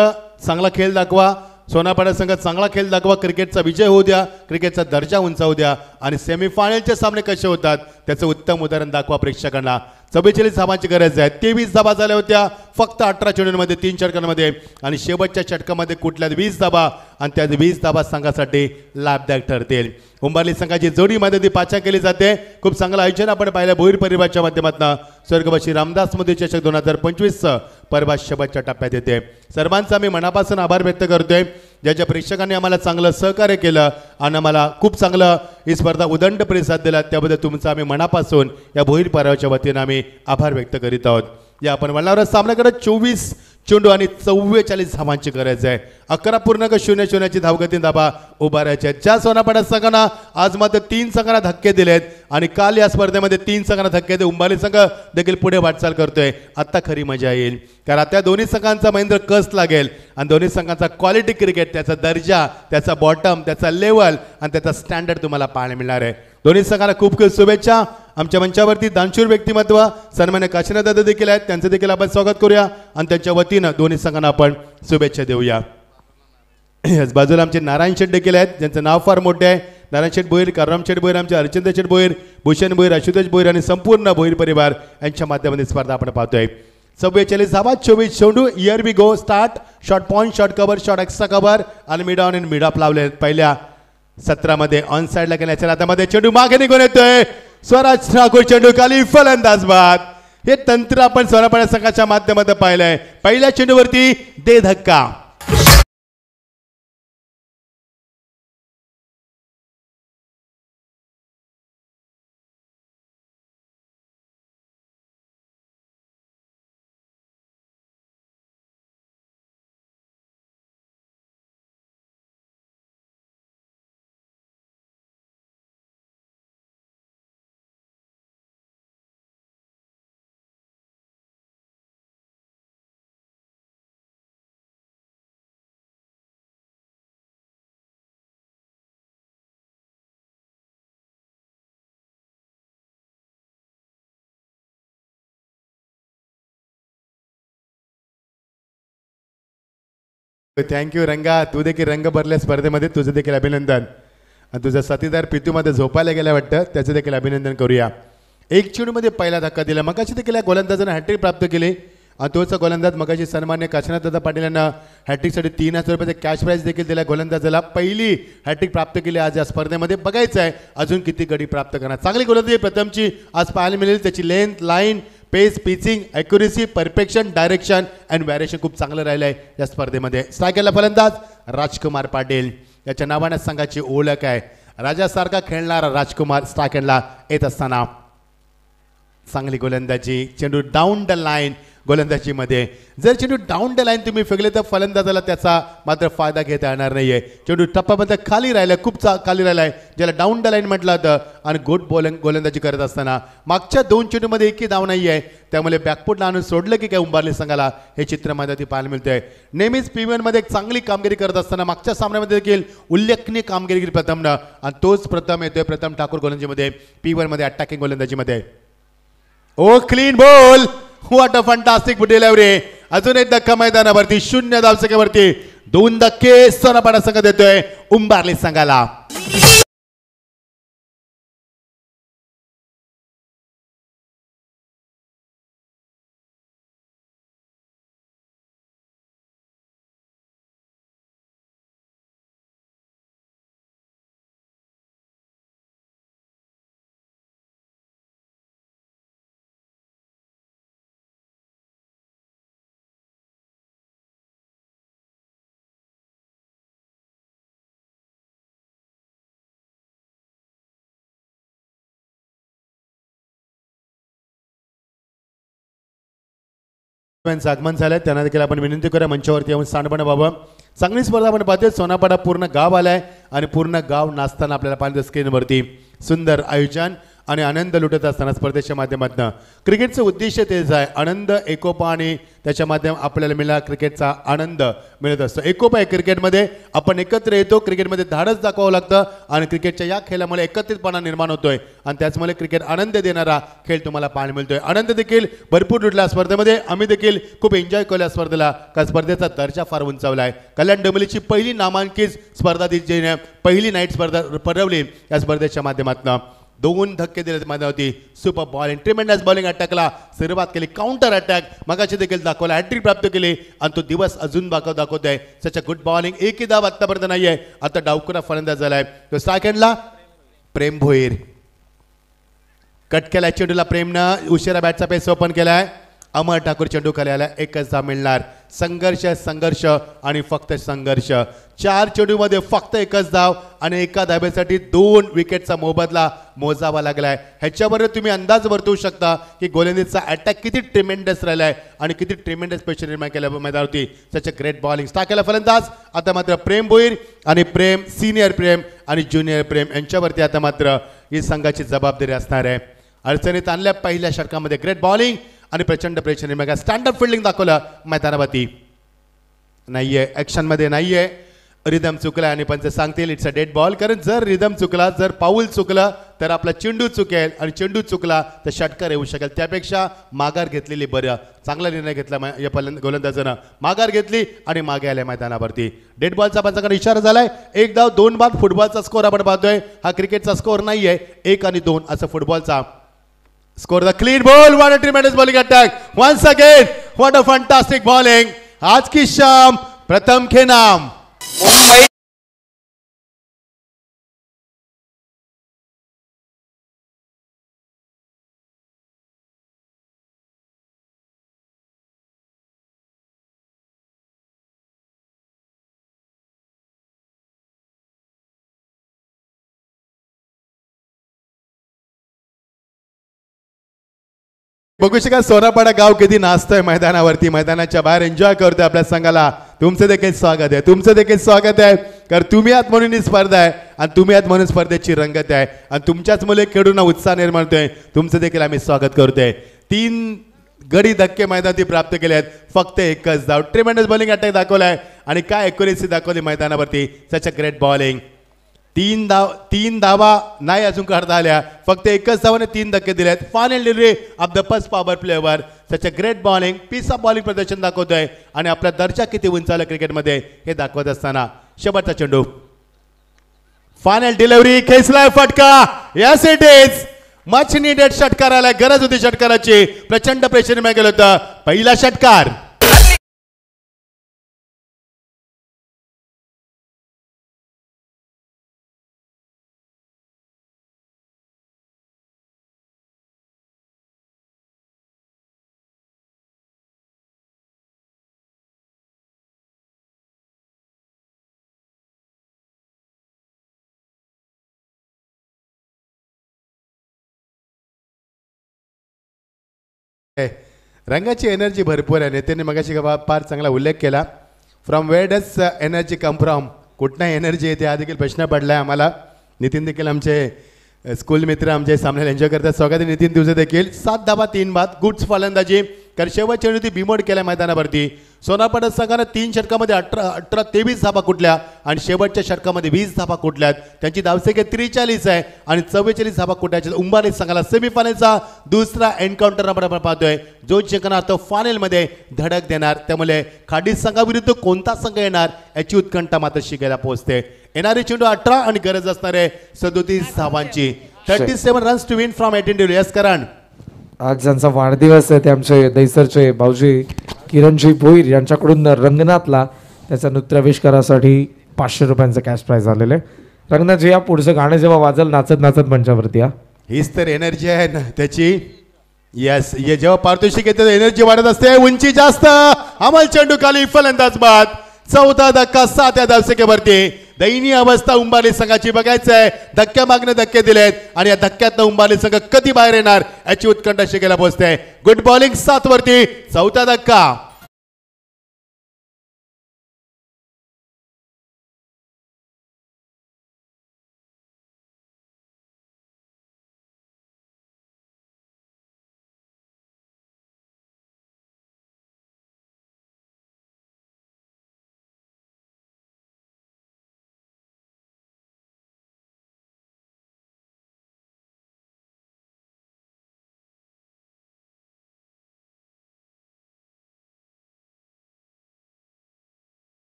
चांगला खेळ दाखवा, सोनापाडा संघ चांगला खेळ दाखवा. क्रिकेटचा विजय होऊ द्या, क्रिकेटचा दर्जा उंचावू द्या आणि सेमीफायनलचे सामने कसे होतात त्याचं उत्तम उदाहरण दाखवा प्रेक्षकांना. 44 धावांची गरज आहे. 23 धावा झाल्या होत्या फक्त 18 चेंडूंमध्ये 3 षटकांमध्ये आणि शेवटच्या षटकामध्ये कुठल्यात 20 धावा आणि त्या 20 धावा संघासाठी लाभदायक ठरतील. उंबारली संघाची जोडी मध्ये ती पाचा केली जाते. खूप चांगलं आयोजन आपण पाहिलं भोईर परिवारच्या माध्यमातून. स्वर्गवासी रामदास मोदी चषक 2025 परवा शेवटच्या टप्प्यात येते. सर्वांचा मी मनापासून आभार व्यक्त करतोय ज्याच्या प्रेक्षकांनी आम्हाला चांगलं सहकार्य केलं आणि आम्हाला खूप चांगलं ही स्पर्धा उदंड प्रतिसाद दिला त्याबद्दल तुमचा आम्ही मनापासून या भोईर परिवाराच्या वतीनं आम्ही आभार व्यक्त करीत आहोत. या आपण वळणावर सामन्याकडे 24 चेंडू आणि 44 धावांची गरज आहे. 11.00 धावगती धाबा उभारायच्या. ज्या सोनापाडा संघांना आज मात्र 3 संघांना धक्के दिलेत आणि काल या स्पर्धेमध्ये 3 संघांना धक्के दिले. उंबारली संघ देखील पुढे वाटचाल करतोय. आता खरी मजा येईल कारण आता दोन्ही संघांचा महेंद्र कस लागेल आणि दोन्ही संघांचा क्वालिटी क्रिकेट त्याचा दर्जा त्याचा बॉटम त्याचा लेवल आणि त्याचा स्टँडर्ड तुम्हाला पाहायला मिळणार आहे. दोन्ही संघांना खूप खूप शुभेच्छा. आमच्या मंचावरती दानशूर व्यक्तिमत्व सन्मान्य काशीनाथ दादा देखील आहेत त्यांचं देखील आपण स्वागत करूया आणि त्यांच्या वतीनं दोन्ही संघांना आपण शुभेच्छा देऊया. याच बाजूला आमचे नारायण शेठ देखील आहेत ज्यांचं नाव फार मोठे आहे. नारायण शेठ भोईर कारराम शेठ भोईर आमचे अर्चंद शेठ भोईर भूषण भोईर आशुतोष भोईर आणि संपूर्ण भोईर परिवार यांच्या माध्यमातून स्पर्धा आपण पाहतोय. 44 धावा 24 चेंडू. Here we go start. Short point short cover short extra cover आणि mid on and mid off लावले पहिल्या सत्रामध्ये ऑन साइडला केल्याच्या हातामध्ये चेंडू मागे निघून येतोय. स्वराज ठाकूर चेंडू खाली फलंदाज बाद. हे तंत्र आपण सोनापाडा संघाच्या माध्यमातून पाहिलंय. पहिल्या चेंडूवरती दे धक्का. थँक्यू रंगा. तू देखील रंग भरल्या स्पर्धेमध्ये तुझं देखील अभिनंदन. आणि तुझा साथीदार पितूमध्ये झोपायला गेला वाटतं त्याचं देखील अभिनंदन करूया. 1 चेंडूमध्ये पहिला धक्का दिला. मगाशी देखील या गोलंदाजानं हॅट्रिक प्राप्त केली आणि तोच गोलंदाज मगाशी सन्मान्य काशीनाथ दादा पाटील यांना हॅट्रिकसाठी 3000 रुपयाचे कॅश प्राईज देखील दिला. गोलंदाजाला पहिली हॅट्रिक प्राप्त केली आज या स्पर्धेमध्ये. बघायचं आहे अजून किती गडी प्राप्त करणार. चांगली गोलंदाजी प्रथमची आज पाहायला मिळेल. त्याची length line pace pitching accuracy perfection direction and variation खूप चांगलं राहिलं आहे या स्पर्धेमध्ये. स्ट्रायकरला फलंदाज राजकुमार पाटील. याच्या नावाने संघाची ओळख आहे. राजासारखा खेळणारा राजकुमार स्ट्रायकरला येत असताना चांगली गोलंदाजी. चेंडू डाऊन द लाईन गोलंदाजीमध्ये. जर चेंडू डाऊन द लाईन तुम्ही फेकले तर फलंदाजाला त्याचा मात्र फायदा घेता येणार नाहीये. चेंडू टप्प्यामध्ये खाली राहिला खूप खाली राहिला आहे ज्याला डाऊन द लाईन म्हटलं जातं आणि गुड गोलंदाजी करत असताना मागच्या 2 चेंडूमध्ये एकही धाव नाही आहे. त्यामुळे बॅकफुटला आणून सोडलं की काय उंबारली संघाला हे चित्र मध्ये पाहायला मिळतंय. नेहमीच P1 मध्ये एक चांगली कामगिरी करत असताना मागच्या सामन्यामध्ये देखील उल्लेखनीय कामगिरी केली प्रथमनं आणि तोच प्रथम येतोय प्रथम ठाकूर गोलंदाजीमध्ये P1 मध्ये अटॅकिंग गोलंदाजीमध्ये. Oh clean ball. What a fantastic delivery. अजून एक धक्का मैदानावरती 0 धावसंख्येवरती 2 धक्के सोनापाडा संघ देतोय उंबारली संघाला. आगमन झालंय त्यांना देखील आपण विनंती करूया मंचावरती येऊन सांडपणा बाबा. चांगली स्पर्धा आपण पाहतोय. सोनापाडा पूर्ण गाव आलाय आणि पूर्ण गाव नाचताना आपल्याला पाहिजे स्क्रीनवरती सुंदर आयोजन आणि आनंद लुटत असताना स्पर्धेच्या माध्यमातून क्रिकेटचं उद्देश तेच आहे. आनंद एकोपा आणि त्याच्या माध्यम आपल्याला मिळाला क्रिकेटचा आनंद मिळत असतो. एकोपा आहे क्रिकेटमध्ये. आपण एकत्र येतो. क्रिकेटमध्ये धाडस दाखवावं लागतं आणि क्रिकेटच्या या खेळामुळे एकत्रितपणा निर्माण होतोय आणि त्याचमुळे क्रिकेट आनंद देणारा खेळ तुम्हाला पाहायला मिळतोय. आनंद देखील भरपूर लुटला स्पर्धेमध्ये. आम्ही देखील खूप एन्जॉय केला स्पर्धेला. का स्पर्धेचा दर्जा फार उंचावला आहे. कल्याण डोंबिवलीची पहिली नामांकित स्पर्धा जिने पहिली नाईट स्पर्धा भरवली या स्पर्धेच्या माध्यमातून. 2 धक्के दिले मैदानावरती. सुपर बॉलिंग, ट्रिमेंडस बॉलिंग अटॅकला सुरुवात केली. काउंटर अटॅक मगाशी देखील दाखवला, हॅट्रिक प्राप्त केली आणि तो दिवस अजून दाखवतोय. सच अ गुड बॉलिंग. एकही धाव आतापर्यंत नाहीये. आता डावखुरा फलंदाज झालाय तो सेकंडला प्रेम भोईर. कट केलाय चेंडूला प्रेमनं, उशिरा बॅटचा पेस ओपन केलाय. अमर ठाकूर चेंडू खाली आला. एकच धाव मिळणार. संघर्ष आणि फक्त संघर्ष. 4 चेंडूमध्ये फक्त एकच धाव आणि एका धाब्यासाठी 2 विकेटचा मोबदला मोजावा लागलाय. ह्याच्यावर तुम्ही अंदाज वर्तवू शकता की गोलंदाजीचा अटॅक किती ट्रिमेंडस राहिलाय आणि किती ट्रिमेंडस प्रेशर निर्माण केल्या मैदानावरती. सच अ ग्रेट बॉलिंग. टाकेला फलंदाज आता मात्र प्रेम भोईर आणि प्रेम सिनियर प्रेम आणि ज्युनियर प्रेम यांच्यावरती आता मात्र ही संघाची जबाबदारी असणार आहे. अडचणीत आणल्या पहिल्या षटकामध्ये ग्रेट बॉलिंग आणि प्रचंड प्रेशर निर्माण. स्टँडअप फिल्डिंग दाखवलं मैदानावरती. नाहीये ॲक्शनमध्ये नाहीये. रिदम चुकला आणि पंच सांगतील इट्स अ डेड बॉल. कारण जर रिदम चुकला, जर पाऊल चुकलं तर आपला चेंडू चुकेल आणि चेंडू चुकला तर षटकार येऊ शकेल. त्यापेक्षा माघार घेतलेली बरं. चांगला निर्णय घेतला या गोलंदाजानं. माघार घेतली आणि मागे आल्या मैदानावरती. डेड बॉलचा पंचाकडे इशारा झालाय. 1 धाव 2 बाद फुटबॉलचा स्कोर आपण पाहतोय. हा क्रिकेटचा स्कोर नाहीये. 1 आणि 2 असं फुटबॉलचा score. The clean bowl. What a tremendous bowling attack once again. What a fantastic bowling. आज की शाम प्रथम के नाम. बघू शका सोनापाडा गाव किती नाचतोय मैदानावरती. मैदानाच्या बाहेर एन्जॉय करतोय आपल्या संघाला. तुमचं देखील स्वागत आहे. तुमचं देखील स्वागत आहे. कारण तुम्ही आहात म्हणून ही स्पर्धा आहे आणि तुम्ही आहात म्हणून स्पर्धेची रंगत आहे आणि तुमच्याच मुले खेळून उत्साह निर्माण होतोय. तुमचं देखील आम्ही स्वागत करतोय. 3 गडी धक्के मैदानात प्राप्त केले आहेत. फक्त एकच धाव. ट्रिमेंडस बॉलिंग अटॅक दाखवलाय आणि काय एक्युरेसी दाखवली मैदानावरती. सच अ ग्रेट बॉलिंग. 3 धावा नाही अजून काढता आल्या. फक्त एकच धावाने 3 धक्के दिलेत. Final delivery of the first power प्लेवर. Such a great bowling. Piece of bowling प्रदर्शन दाखवतोय आणि आपला दर्जा किती उंचावला क्रिकेटमध्ये हे दाखवत असताना शेवटचा चेंडू. Final delivery. खेचलाय फटका. Yes it is. Much needed षटकार आलाय. गरज होती षटकाराची. प्रचंड प्रेशर निर्माण केलं होतं. पहिला षटकार. रंगाची एनर्जी भरपूर आहे. नेत्यांनी मगाशी फार चांगला उल्लेख केला. From where does energy come from. कुठनं एनर्जी येते हा देखील प्रश्न पडलाय आम्हाला. नितीन देखील आमचे स्कूल मित्र आमचे सामन्याला एन्जॉय करतात. स्वागत आहे नितीन तुझं देखील. 7 धावा 3 बाद. गुड्स फलंदाजी. कारण शेवटच्या चेंडू ती बिमोड केल्या मैदानावरती. सोनापाडा संघानं 3 षटकामध्ये 23 धावा कुठल्या आणि शेवटच्या षटकामध्ये 20 धावा कुठल्यात. त्यांची धावसंख्या 43 आहे आणि 44 धावा कुठल्याच्या. उंबारी संघाला सेमीफायनलचा दुसरा एन्काउंटर आपण पाहतोय. जो जिंकणार तो फायनलमध्ये धडक देणार. त्यामुळे खाडी संघाविरुद्ध कोणता संघ येणार याची उत्कंठा मात्र शिकायला पोहोचते. येणारे चेंडू 18 आणि गरज असणारे 37 धावांची. 37 runs to win from 18 delivery. Yes Karan. आज ज्यांचा वाढदिवस आहे ते आमचे दैसरचे भाऊजी किरणजी भोईर यांच्याकडून रंगनाथला त्याचा नृत्याविष्कारासाठी 500 रुपयांचं कॅश प्राइज आलेलं आहे. रंगनाथजी या पुढचं गाणं जेव्हा वाजल नाचत नाचत मंचावरती या. हीच तर एनर्जी आहे ना त्याची. यस ये जेव्हा पारितोषिक येते एनर्जी वाढत असते. उंची जास्त. अमल चेंडू खाली. फलंदाज बाद. 14 धक्का 7 या धावसंख्येवरती. दयनीय अवस्था उंबाली संघाची बघायचं आहे. धक्क्या मागणे धक्के दिलेत आणि या धक्क्यातनं उंबाली संघ कधी बाहेर येणार याची उत्कंठा शिकायला पोहोचते. गुड बॉलिंग 7 वरती. 4था धक्का.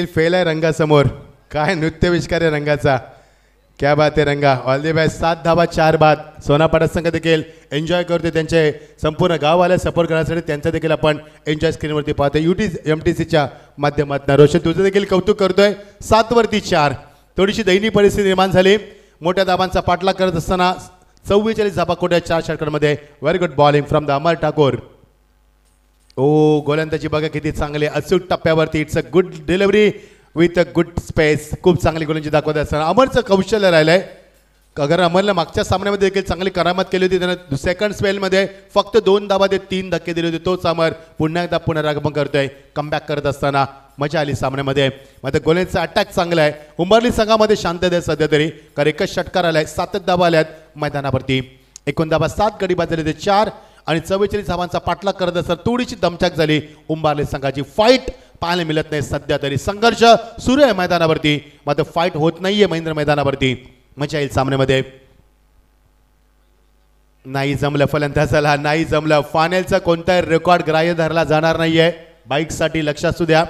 फेल आहे रंगासमोर. काय नृत्यविष्कार आहे रंगाचा. क्या बात आहे रंगा. All the best. 7 धावा 4 बाद. सोनापाडा संघ देखील एन्जॉय करते. त्यांचे संपूर्ण गाववाले सपोर्ट करण्यासाठी त्यांचं देखील आपण एन्जॉय स्क्रीनवरती पाहतोय UTMTCच्या माध्यमातून. रोशन तुझं देखील कौतुक करतोय. 7 वरती 4. थोडीशी दयनीय परिस्थिती निर्माण झाली. मोठ्या धाबांचा पाठलाग करत असताना 44 धाबा कोट्या 4 षटकांमध्ये. Very good bowling from the Amar Thakur. Oh गोलंदाजी बघा किती चांगली. अचूक टप्प्यावरती. It's a good delivery with a good space. खूप चांगली गोलंदाजी दाखवत असताना अमरचं कौशल्य राहिलंय. अगर अमरला मागच्या सामन्यामध्ये देखील चांगली करामत केली होती. त्यानं सेकंड स्पेलमध्ये फक्त 2 धाबा ते 3 धक्के दिले होते. तोच अमर पुन्हा एकदा पुनरागमन करतोय. कमबॅक करत असताना मजा आली सामन्यामध्ये. मात्र गोलंदाजीचा अटॅक चांगला आहे. उंबरली संघामध्ये शांतता आहे सध्या तरी, कारण एकच षटकार आलाय. 7 धाबा आल्यात मैदानावरती. 1 धाबा 7 गडी बाद झाले ते 4 आणि 44 धावांचा पाठलाग करत असताना थोडीशी दमछाक झाली. उंबरली संघाची फाईट पाहायला मिळत नाही सध्या तरी. संघर्ष सुरू आहे मैदानावरती, मात्र फाईट होत नाहीये महेंद्र मैदानावरती. मजा येईल सामन्यामध्ये. नाही जमलं फलंदाजाला, नाही जमलं. फायनलचा कोणताही रेकॉर्ड ग्राह्य धरला जाणार नाहीये. बाईकसाठी लक्ष असू द्या.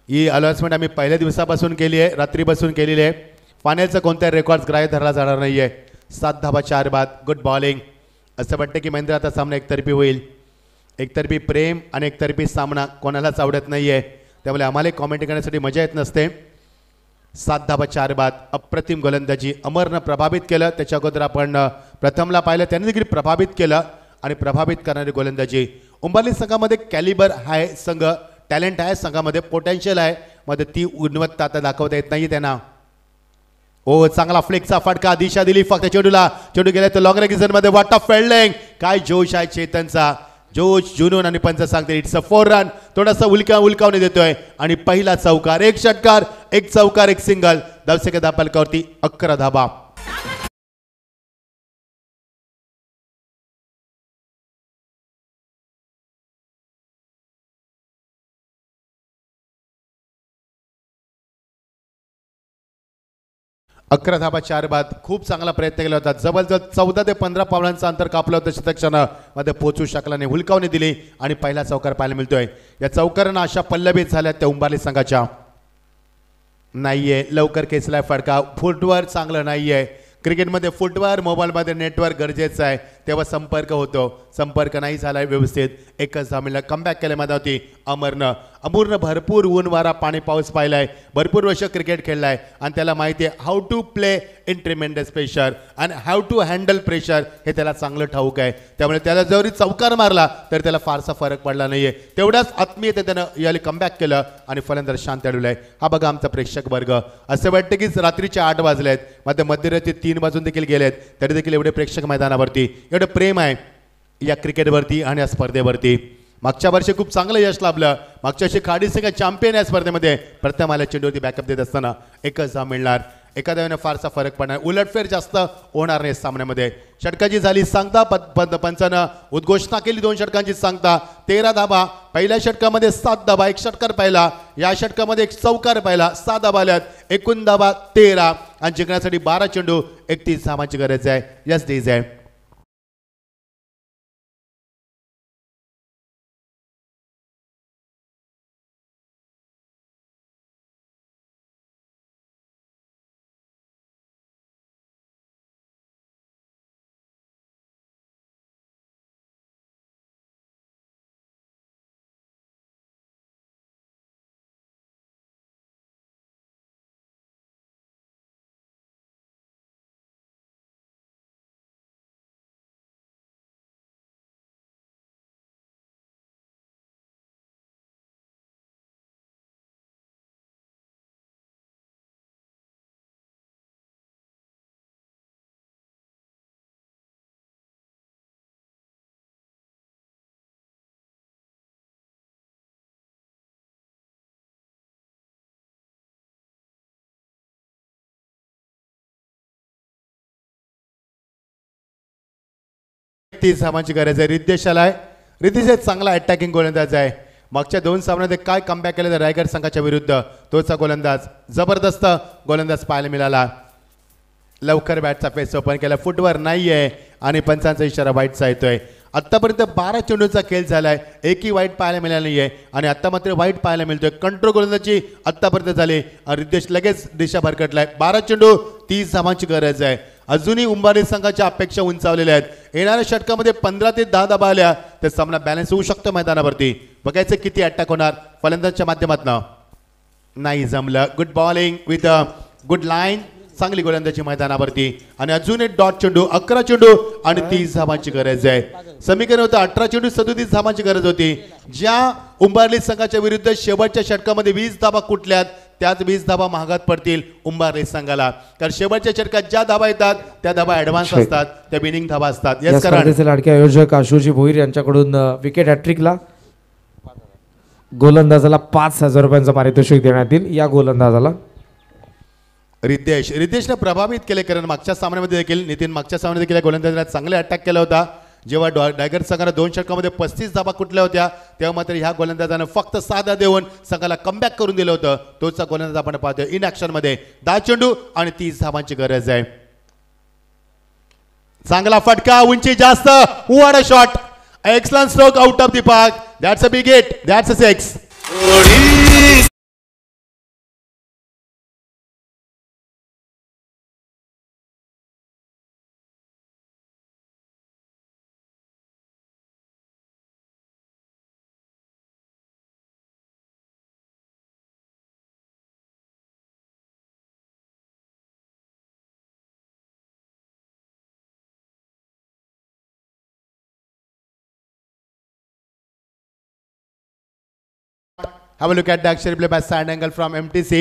ही अनाउन्समेंट आम्ही पहिल्या दिवसापासून केली आहे, रात्रीपासून केलेली आहे. फायनलचा कोणताही रेकॉर्ड ग्राह्य धरला जाणार नाहीये. 7 धाबा 4 बाद. Good bowling. असं वाटतं की महेंद्र आता सामना एकतर्फी होईल. एकतर्फी प्रेम आणि एकतर्फी सामना कोणालाच आवडत नाहीये, त्यामुळे आम्हाला कॉमेंट करण्यासाठी मजा येत नसते. 7 धाबा 4 बाद. अप्रतिम गोलंदाजी. अमरनं प्रभावित केलं. त्याच्या अगोदर आपण प्रथमला पाहिलं, त्याने देखील प्रभावित केलं आणि प्रभावित करणारी गोलंदाजी. उंबरली संघामध्ये कॅलिबर आहे संघ, टॅलेंट आहे संघामध्ये, पोटेन्शियल आहे, मध्ये ती गुणवत्ता आता दाखवता येत नाही त्यांना. ओ चांगला फ्लेकचा फटका. दिशा दिली फक्त चेडूला. चेडू गेला तर लॉंग रेगिझन मध्ये. वाट ऑफ फिल्डिंग. काय जोश आहे चेतनचा. जोश जुनून आणि पंच सांगते इट्स अ 4 रन. थोडासा उलकावणी देतोय आणि पहिला चौकार. 1 षटकार, 1 चौकार, 1 सिंगल. धावसेक धापालकावरती 11 धाबा. अकरा धाबा 4 बाद. खूप चांगला प्रयत्न केला होता. जवळजवळ 14 ते 15 पावलांचं अंतर कापलं होतं. शतक्षणा मध्ये पोहोचू शकला नाही. हुलकावणी दिली आणि पहिला चौकार पाहायला मिळतोय. या चौकारांना अशा पल्लवीत झाल्या त्या उंबरली संघाच्या. नाहीये लवकर खेचलाय फटका. फुटवर चांगलं नाहीये. क्रिकेटमध्ये फुटवर, मोबाईलमध्ये नेटवर्क गरजेचं आहे, तेव्हा संपर्क होतो. संपर्क नाही झालाय व्यवस्थित. एकच धामीला कमबॅक केलं मैदानावरती अमरनं. अमूरनं भरपूर ऊन वारा पाणी पाऊस पाहिलाय. भरपूर वर्ष क्रिकेट खेळलाय आणि त्याला माहिती आहे how to play in tremendous pressure आणि हाऊ टू हँडल प्रेशर. हे त्याला चांगलं ठाऊक आहे. त्यामुळे त्याला जरी चौकार मारला तर त्याला फारसा फरक पडला नाहीये. तेवढ्याच आत्मीयते त्यानं याला कमबॅक केलं आणि फलंदाज शांत अडवलाय. हा बघा आमचा प्रेक्षक वर्ग. असं वाटतं की रात्रीचे 8 वाजलेत, मात्र मध्यरात्री 3 वाजून देखील गेलेत, तरी देखील एवढे प्रेक्षक मैदानावरती, एवढं प्रेम आहे या क्रिकेटवरती आणि या स्पर्धेवरती. मागच्या वर्षी खूप चांगलं यश लाभलं. मागच्या वर्षी खाडी संघ चॅम्पियन या स्पर्धेमध्ये. प्रथम आल्या चेंडूवरती बॅकअप देत असताना एकच धाव मिळणार. एखाद्याने फारसा फरक पडणार. उलटफेर जास्त होणार नाही सामन्यामध्ये. षटकाची झाली सांगता. पंचानं उद्घोषणा केली 2 षटकांची सांगता. 13 धाबा. पहिल्या षटकामध्ये 7 धाबा, 1 षटकार पाहिला. या षटकामध्ये 1 चौकार पाहिला. 6 धाबा आल्यात. एकूण धाबा 13 आणि जिंकण्यासाठी 12 चेंडू 31 धावांची गरज आहे. यस डीज आहे. तीस धावांची गरज आहे. रिद्धेश आलाय. रिद्धेश एक चांगला अटॅकिंग गोलंदाज आहे. मागच्या 2 सामन्यामध्ये काय कमबॅक केलं रायगड संघाच्या विरुद्ध. तोचा गोलंदाज, जबरदस्त गोलंदाज पाहायला मिळाला. लवकर बॅटचा फेस ओपन केला. फुटवर नाहीये आणि पंचांचा इशारा वाईटचा येतोय. आतापर्यंत 12 चेंडूंचा खेळ झालाय, एकही वाईट पाहायला मिळाला नाहीये आणि आता मात्र वाईट पाहायला मिळतोय. कंट्रोल गोलंदाजी आतापर्यंत झाली आणि रितेश लगेच दिशा भरकटलाय. 12 चेंडू 30 धावांची गरज आहे. अजूनही उंबारी संघाच्या अपेक्षा उंचावलेल्या आहेत. येणाऱ्या षटकामध्ये 15 ते 10 धाबा आल्या तर सामना बॅलन्स होऊ शकतो मैदानावरती. बघायचं किती अटॅक होणार फलंदाजच्या माध्यमातून. नाही जमलं. Good bowling with a good line. चांगली गोलंदाजी मैदानावरती आणि अजून एक डॉट चेंडू. 11 चेंडू आणि 30 धावांची गरज आहे. समीकरण होतं 18 चेंडू 37 धावांची गरज होती. ज्या उंबारली संघाच्या विरुद्ध शेवटच्या षटकामध्ये 20 धाबा कुठल्यात त्यात 20 धाबा महागात पडतील उंबारली संघाला. कारण शेवटच्या षटकात ज्या धाबा येतात त्या धाबा ऍडव्हान्स असतात, त्या विनिंग धाबा असतात. या स्पर्धेचे लाडके आयोजक आशुजी भोईर यांच्याकडून विकेट हॅट्रिकला गोलंदाजाला 5,000 रुपयांचं पारितोषिक देण्यात येईल. या गोलंदाजाला रितेशने प्रभावित केले. कारण मागच्या सामन्यामध्ये देखील नितीन मागच्या सामन्यामध्ये देखील गोलंदाजाला चांगले अटॅक केला होता. जेव्हा डायगर संघाने 2 षटकामध्ये 35 धाबा कुठल्या होत्या तेव्हा मात्र ह्या गोलंदाजाने फक्त 6 धावा देऊन संघाला कमबॅक करून दिलं होतं. तोचा गोलंदाज आपण पाहतोय इन ऍक्शन मध्ये. 10 चेंडू आणि 30 धावांची गरज आहे. चांगला फटका, उंची जास्त. What a shot. Excellent stroke out of the park. That's a big hit. That's a 6. Have a look at the action replay by side angle from MTC.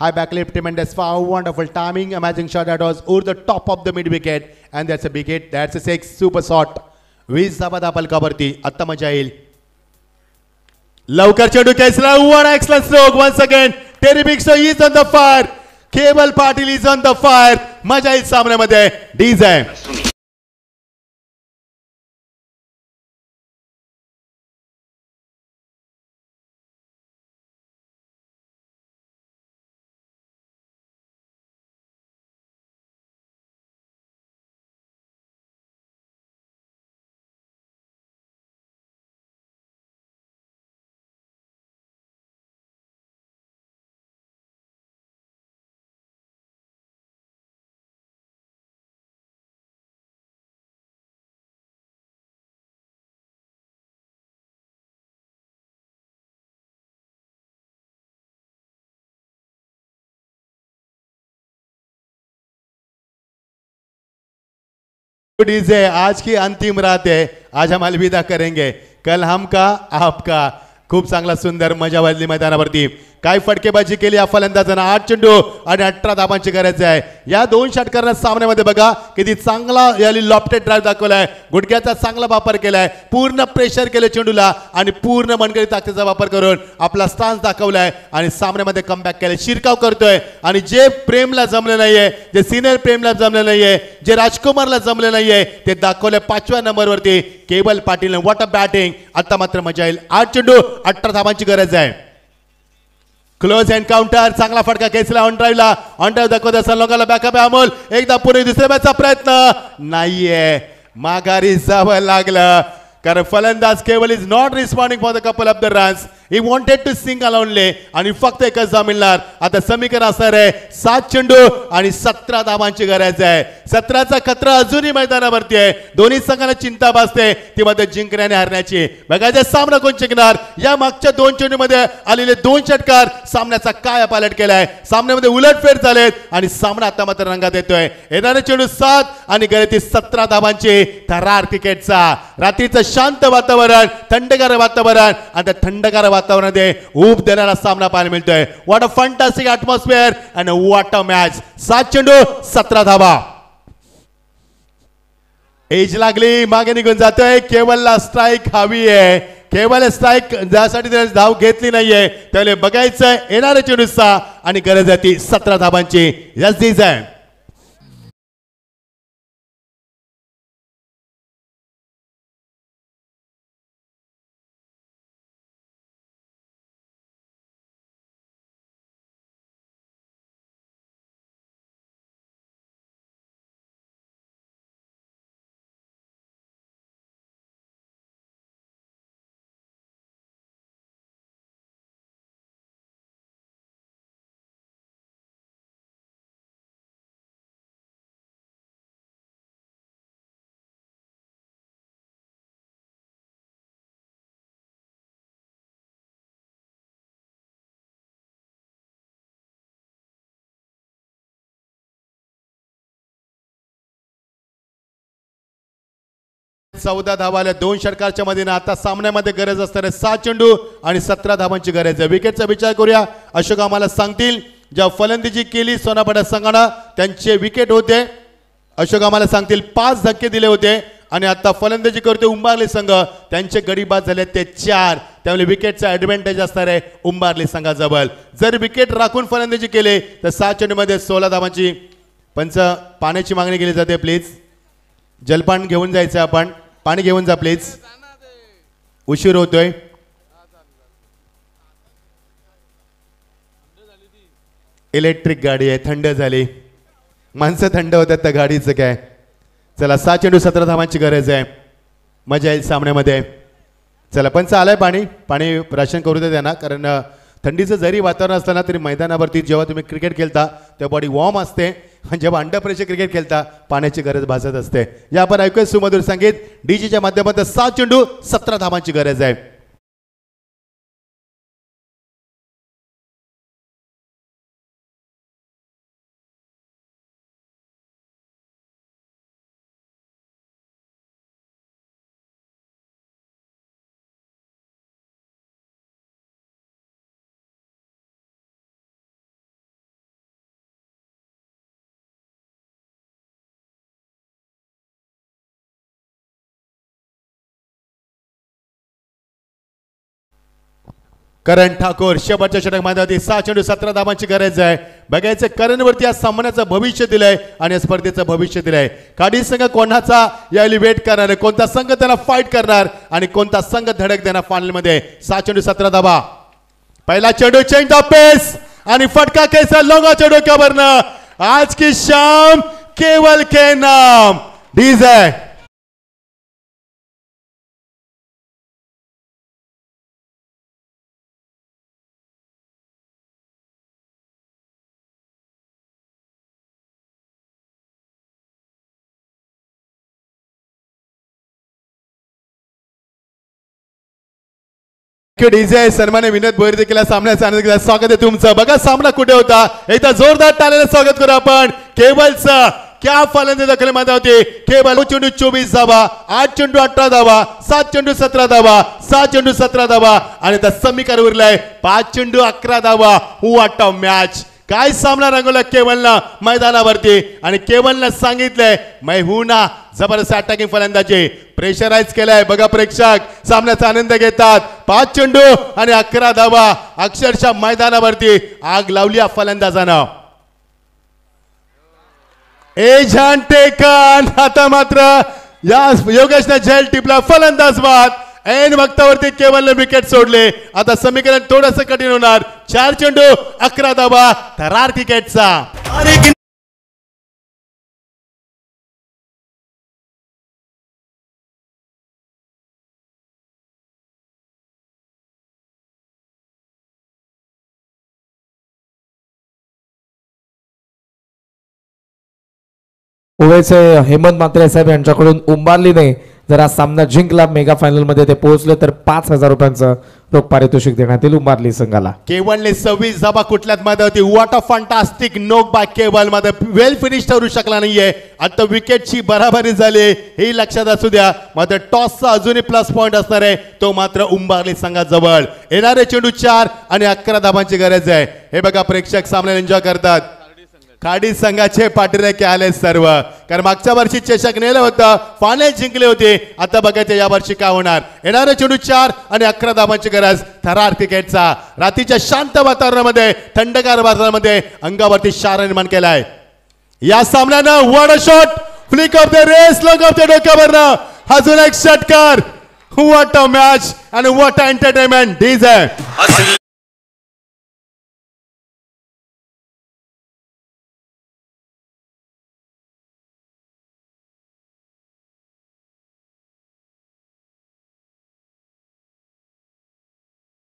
High back left, tremendous foul, wonderful timing, amazing shot that was over the top of the mid wicket, and that's a big hit. That's a 6, super shot. 20 धाबा पलकावरती. आता मजा येईल. लवकर चेंडू Kesla. What an excellent stroke once again. Terrific. So he is on the fire. केवल Patil is on the fire. मजा येईल सामन्यामध्ये. DJ DJ आज की अंतिम रात है. आज हम अलविदा करेंगे, कल हमका आपका. खूप चांगला सुंदर मजा वाजली मैदानावरती. काय फटकेबाजी केली या फलंदाजानं. 8 चेंडू आणि 18 धावांची गरज आहे. या 2 षटकांना सामन्यामध्ये बघा किती चांगला याली लॉफ्टेड ड्राइव्ह दाखवलाय. गुडघ्याचा चांगला वापर केलाय. पूर्ण प्रेशर केलं चेंडूला आणि पूर्ण मनगळी ताकदीचा वापर करून आपला स्टान्स दाखवलाय आणि सामन्यामध्ये कमबॅक केले. शिरकाव करतोय आणि जे प्रेमला जमले नाहीये, जे सिनियर प्रेमला जमले नाहीये, जे राजकुमारला जमले नाहीये ते दाखवले 5व्या नंबरवरती केवल पाटील. What a batting. आता मात्र मजा येईल. 8 चेंडू 18 धावांची गरज आहे. Close encounter. चांगला फटका केसला. ऑन ड्राईव्हला. ऑन ड्राईव्ह दाखवत असताना लोकांना बॅकअप आहे. अमोल एकदा पुढे दुसऱ्या मॅचचा प्रयत्न नाहीये. माघारी जावं लागलं कारण फलंदाज Keval is not responding for the couple of the runs. He wanted to single only आणि फक्त एकच धाव मिळणार. आता समीकरण असणार आहे 7 चेंडू आणि 17 धावांची गरज आहे. 17चा खतरा अजूनही मैदानावरती आहे. दोन्ही संघांना चिंता भासते ती मध्ये जिंकण्याने हरण्याची. बघायचं सामना कोण जिंकणार. या मागच्या 2 चेंडूमध्ये आलेले 2 षटकार सामन्याचा काय पालट केलाय. सामन्यामध्ये उलटफेर झालेत आणि सामना आता मात्र रंगात येतोय. येणारे चेंडू 7 आणि गळती 17 धावांची. थरार क्रिकेटचा. रात्रीचं शांत वातावरण, थंडगार वातावरण आणि थंडगार वातावरणामध्ये ऊब देणारा सामना पाहायला मिळतोय. What a fantastic atmosphere and what a match. 7 चेंडू 17 धावा. एज लागली. मागे निघून जातोय. केवलला स्ट्राईक हवी आहे. केवल स्ट्राईक ज्यासाठी त्याने धाव घेतली नाहीये त्याला बघायचं. येणारे चेंडू 6 आणि गरज आहे ती 17 धावांची. Yes DJ. 14 धावा आल्या 2 षटकाच्या मध्ये. आता सामन्यामध्ये गरज असणारे 7 चेंडू आणि 17 धावांची गरज आहे. विकेटचा विचार करूया. अशोक आम्हाला सांगतील ज्या फलंदाजी केली सोनापडा संघानं त्यांचे विकेट होते. अशोक आम्हाला सांगतील 5 धक्के दिले होते आणि आता फलंदाजी करते उंबारली संघ. त्यांचे गडी बाद झाले ते 4. त्यामुळे विकेटचा ॲडव्हान्टेज असणार आहे उंबारली संघाजवळ. जर विकेट राखून फलंदाजी केले तर 7 चेंडूमध्ये 16 धावांची. पंच पाण्याची मागणी केली जाते प्लीज. जलपान घेऊन जायचं आपण. पाणी घेऊन जा प्लीज. उशीर होतोय. इलेक्ट्रिक गाडी आहे. थंड झाली. माणसं थंड होतात त्या गाडीचं काय. चला 7 चेंडू 17 धावांची गरज आहे. मजा येईल सामन्यामध्ये. चला पंच आलाय पाणी. पाणी राशन करू दे त्यांना. कारण थंडीचं जरी वातावरण असलं ना तरी मैदानावरती जेव्हा तुम्ही क्रिकेट खेळता तेव्हा बॉडी वॉर्म असते. आणि जेव्हा अंडर प्रेशर क्रिकेट खेळता पाण्याची गरज भासत असते. या आपण ऐकूया सुमधुर संगीत. डीजीच्या माध्यमातून 7 चेंडू 17 धावांची गरज आहे. करण ठाकूर शेवटच्या षटकामध्ये 7 चेंडू 17 धावांची गरज आहे. बघायचं करणवरती या सामन्याचं भविष्य दिलंय आणि या स्पर्धेचं भविष्य दिलंय. काडी संघ कोणाचा यावेळी वेट करणार आहे. कोणता संघ त्याला फाईट करणार आणि कोणता संघ धडक देणार फायनलमध्ये. 7 चेंडू 17 धावा. पहिला चेंडू चेंज ऑफ पेस आणि फटका कैसा लॉन्ग चेंडू कवरनं. आज की शाम केवल के नाम डीजे. डीजे सन्मान्य विनोद भोईर देखील सामन्याचा आनंद घेतला. स्वागत आहे तुमचं. बघा सामना कुठे होता. एकदा जोरदार टाळ्याने स्वागत करू आपण केवलचं. क्या फलंदाजी दखलीमध्ये होती. केवल 9 चेंडू 24 धावा. 8 चेंडू 18 धावा. 7 चेंडू 17 धावा. 7 चेंडू 17 धावा आणि आता समीकर उरलाय 5 चेंडू 11 धावा. What a match. काय सामना रंगवला केवलनं मैदानावरती आणि केवलनं सांगितलंय मै हूं ना. जबरदस्त अटॅकिंग फलंदाजी प्रेशराईज केलाय. बघा प्रेक्षक सामन्याचा आनंद घेतात. 5 चेंडू आणि 11 धावा. अक्षरशः मैदानावरती आग लावली या फलंदाजानं. एजान टेकन. आता मात्र या योगेशने झेल टिपला. फलंदाज बाद. ऐन वक्तावरती केवलने विकेट सोडले. आता समीकरण थोडंसं कठीण होणार. 4 चेंडू 11 धावा. थरार क्रिकेटचा. उभेचे हेमंत म्हात्रे साहेब यांच्याकडून उंबारलीने जर हा सामना जिंकला मेगा फायनल मध्ये ते पोहोचले तर 5,000 रुपयांचं रोख पारितोषिक देण्यात येईल उंबारली संघाला. केवलने 26 धावा कुठल्याच मध्ये होती. व्हॉट अ फंटास्टिक नोक बाय केवल मध्ये. वेल फिनिश ठरू शकला नाहीये. आता विकेटची बराबरी झाली हे लक्षात असू द्या. मात्र टॉसचा अजूनही प्लस पॉइंट असणार आहे तो मात्र उंबारली संघाजवळ. येणारे चेंडू 4 आणि 11 धावांची गरज आहे. हे बघा प्रेक्षक सामना एन्जॉय करतात. खाडी संघाचे पाठीराखे आले सर्व. कारण मागच्या वर्षी चषक नेलं होतं. फायनल जिंकले होते. आता बघायचं या वर्षी काय होणार. येणारे चेंडू 4 आणि 11 धावांची गरज थरार क्रिकेटचा. रात्रीच्या शांत वातावरणामध्ये थंडगार वातावरणामध्ये अंगावरती शार निर्माण केलाय या सामन्यानं. What a shot. Flick off the race. Long off the डोक्यावरनं अजून एक षटकार. व्हॉट अ मॅच आणि व्हॉट अ एंटरटेनमेंट. डीजे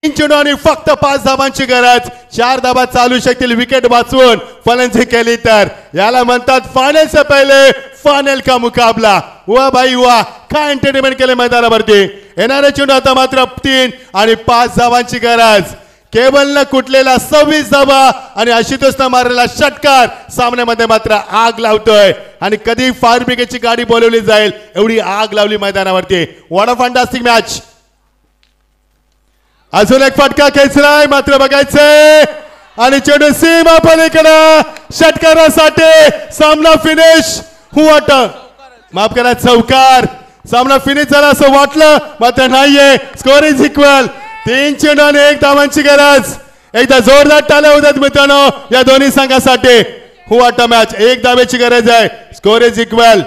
चेंडू आणि फक्त 5 धावांची गरज. 4 धावा चालू शकतील विकेट वाचवून फलंदाजी केली तर. याला म्हणतात फायनल से पहले फायनल का मुकाबला. वा भाई वा. काय एंटरटेनमेंट केले मैदानावरती. येणारे चेंडू आता मात्र 3 आणि 5 धावांची गरज. केवलनं कुटलेला 26 धावा आणि आशुतोषनं मारलेला षटकार सामन्यामध्ये मात्र आग लावतोय आणि कधी फायर ब्रिगेडची गाडी बोलवली जाईल एवढी आग लावली मैदानावरती. What a fantastic match. अजून एक फटका खेचलाय मात्र बघायचंय आणि चेंडू सीमा पलीकडे षटकारासाठी सामना फिनिश. माफ करा चौकार. सामना फिनिश झाला असं वाटलं मात्र नाहीये. Score is equal. 3 चेंडू आणि 1 धावांची गरज. एकदा जोरदार टाळ्या होतात मित्रांनो या दोन्ही संघासाठी. What a match. 1 धावेची गरज आहे. Score is equal.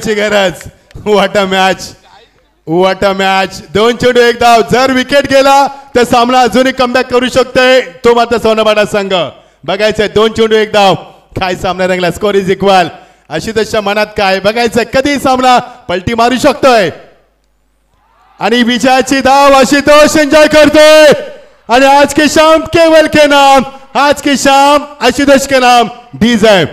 गरज. What a match. What a match. 2 चेंडू 1 धाव. जर विकेट गेला तर सामना अजूनही कमबॅक करू शकतोय तो मात्र सोनाबाडा संघ. बघायचंय 2 चेंडू 1 धाव. काय सामना रंगला. Score is equal. आशुतोषच्या मनात काय बघायचंय. कधी सामना पलटी मारू शकतोय आणि विजयाची धाव आशुतोष एन्जॉय करतोय. आणि आज की शाम केवल के नाम, आज की शाम आशुतोष के नाम डीजे.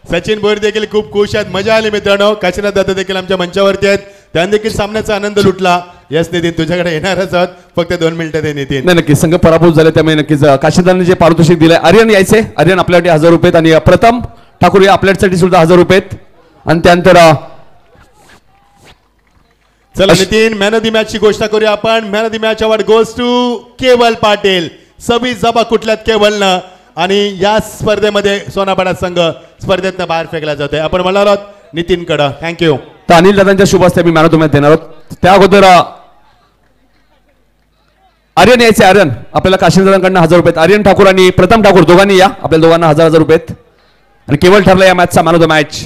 सचिन भोईर देखील खूप खुश आहेत. मजा आली मित्रांनो. काशीनाथ दादा देखील आमच्या मंचावरती आहेत. त्यांनी देखील सामन्याचा आनंद लुटला. यस नितीन तुझ्याकडे येणारच आहोत. फक्त 2 मिनिटं दे नितीन. नाही नक्की संघ पराभूत झाले त्यामुळे नक्कीच काशीनाथांनी जे पारितोषिक दिलंय. आर्यन यायचे. आर्यन आपल्यासाठी 1000 रुपये आणि प्रथम ठाकूर या आपल्यासाठी सुद्धा 1000 रुपये आणि त्यानंतर चला Nitin man of the match ची घोषणा करूया आपण. Man of the match award goes to Keval Patil. 26 धावा कुठल्यात केवलनं आणि या स्पर्धेमध्ये सोनाबाडा संघ स्पर्धेतनं बाहेर फेकला जातोय. आपण म्हणणार आहोत नितीन कडं. थँक्यू. तर अनिल दादांच्या शुभ हस्ते मी मॅन ऑफ द मॅच देणार आहोत. त्या अगोदर आर्यन यायचे. आर्यन आपल्याला काशीनाथांकडनं 1000 रुपये. आर्यन ठाकूर आणि प्रथम ठाकूर दोघांनी या. आपल्या दोघांना 1000 रुपये आणि केवळ ठरला या मॅचचा मॅन ऑफ द मॅच.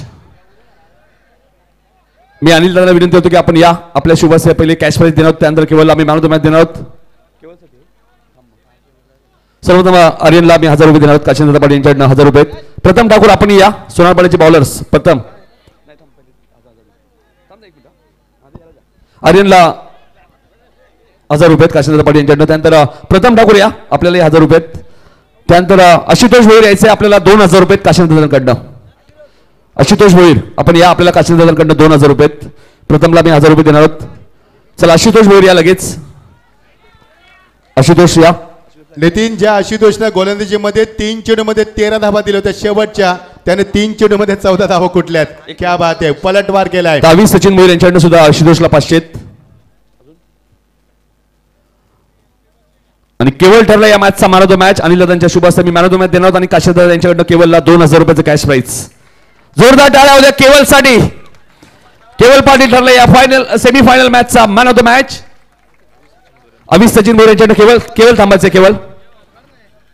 मी अनिल दादाला विनंती होतो की आपण या. आपल्या शुभ हस्ते पहिले कॅश प्राइज देणार आहोत. त्यानंतर केवळ आम्ही मॅन ऑफ द मॅच देणार आहोत. सर्वप्रथम आर्यनला मी 1000 रुपये देणार आहोत. काशीनाथ पाटील यांच्याकडनं 1000 रुपये. प्रथम ठाकूर आपण या. सोनारपाड्याचे बॉलर्स. प्रथम आर्यनला 1000 रुपये काशीनाथ पाटील यांच्याकडनं. त्यानंतर प्रथम ठाकूर या. आपल्याला 1000 रुपये. त्यानंतर आशुतोष भोईर यायचे. आपल्याला 2000 रुपये काशीनाथ दादांकडनं. आशुतोष भोईर आपण या. आपल्याला काशीनाथ दादांकडनं 2000 रुपये. प्रथमला मी 1000 रुपये देणार आहोत. चला आशुतोष भोईर या लगेच. आशुतोष या. नितीन ज्या आशुतोषनं गोलंदाजीमध्ये 3 चेंडूमध्ये 13 धावा दिल्या होत्या शेवटच्या त्याने 3 चेंडूमध्ये 14 धावा कुठल्यात. क्या बात आहे. पलटवार केलाय. 22 सचिन भोईर यांच्याकडनं सुद्धा आशुतोषला 500 आणि केवळ ठरला या मॅचचा man of the match. Anil दादांच्या शुभ हस्ते मी मॅन ऑफ द मॅच देणार आहोत आणि काशीनाथ दादा यांच्याकडनं केवलला 2000 रुपयाचं कॅश प्राइज. जोरदार टाळ्या होत्या केवल साठी. केवल पाटील ठरला या फायनल सेमीफायनल मॅचचा man of the match. 22 Sachin Bhoir यांच्याकडनं केवल थांबायचे.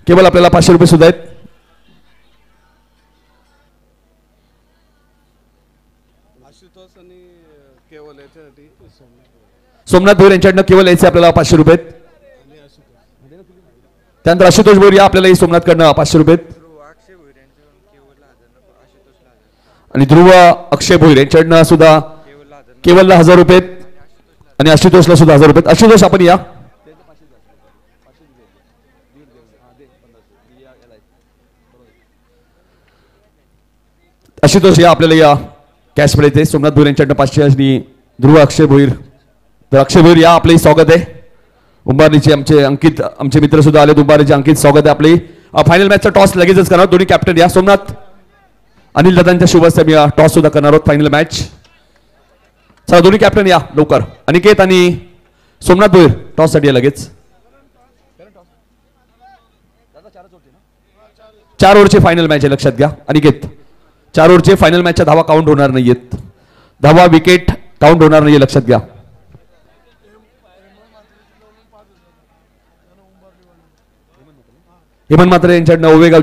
केवल आपल्याला 500 रुपये सुद्धा आहेत. सोमनाथ भोईर यांच्याकडनं केवल यायचे आपल्याला 500 रुपये. त्यानंतर आशुतोष भोईर या. आपल्याला सोमनाथकडनं 500 रुपये आणि ध्रुव अक्षय भोईर यांच्याकडनं सुद्धा केवलला 1000 रुपये आणि आशुतोषला सुद्धा 1000 रुपये. आशुतोष आपण या. आशुतोष या आपल्याला या कॅश मिळते. सोमनाथ भोईर यांच्याकडनं 500 आणि ध्रुव अक्षय भोईर. तर अक्षय भोईर या आपलंही स्वागत आहे. उंबारलीचे आमचे अंकित आमचे मित्र सुद्धा आले. उंबारलीचे अंकित स्वागत आहे आपली. फायनल मॅचचा टॉस लगेचच करणार दोन्ही कॅप्टन या. सोमनाथ अनिल दादांच्या शुभ हस्ते मी टॉस सुद्धा करणार आहोत फायनल मॅच. चला दोन्ही कॅप्टन या लवकर. अनिकेत आणि सोमनाथ भोईर टॉस साठी या लगेच. 4 ओव्हरचे फायनल मॅच आहे लक्षात घ्या. अनिकेत 4 ओव्हरचे फायनल मॅचच्या धावा काउंट होणार नाहीयेत. धावा विकेट काउंट होणार नाहीये लक्षात घ्या. हेमंत म्हात्रे यांच्याकडनं ओवेगाव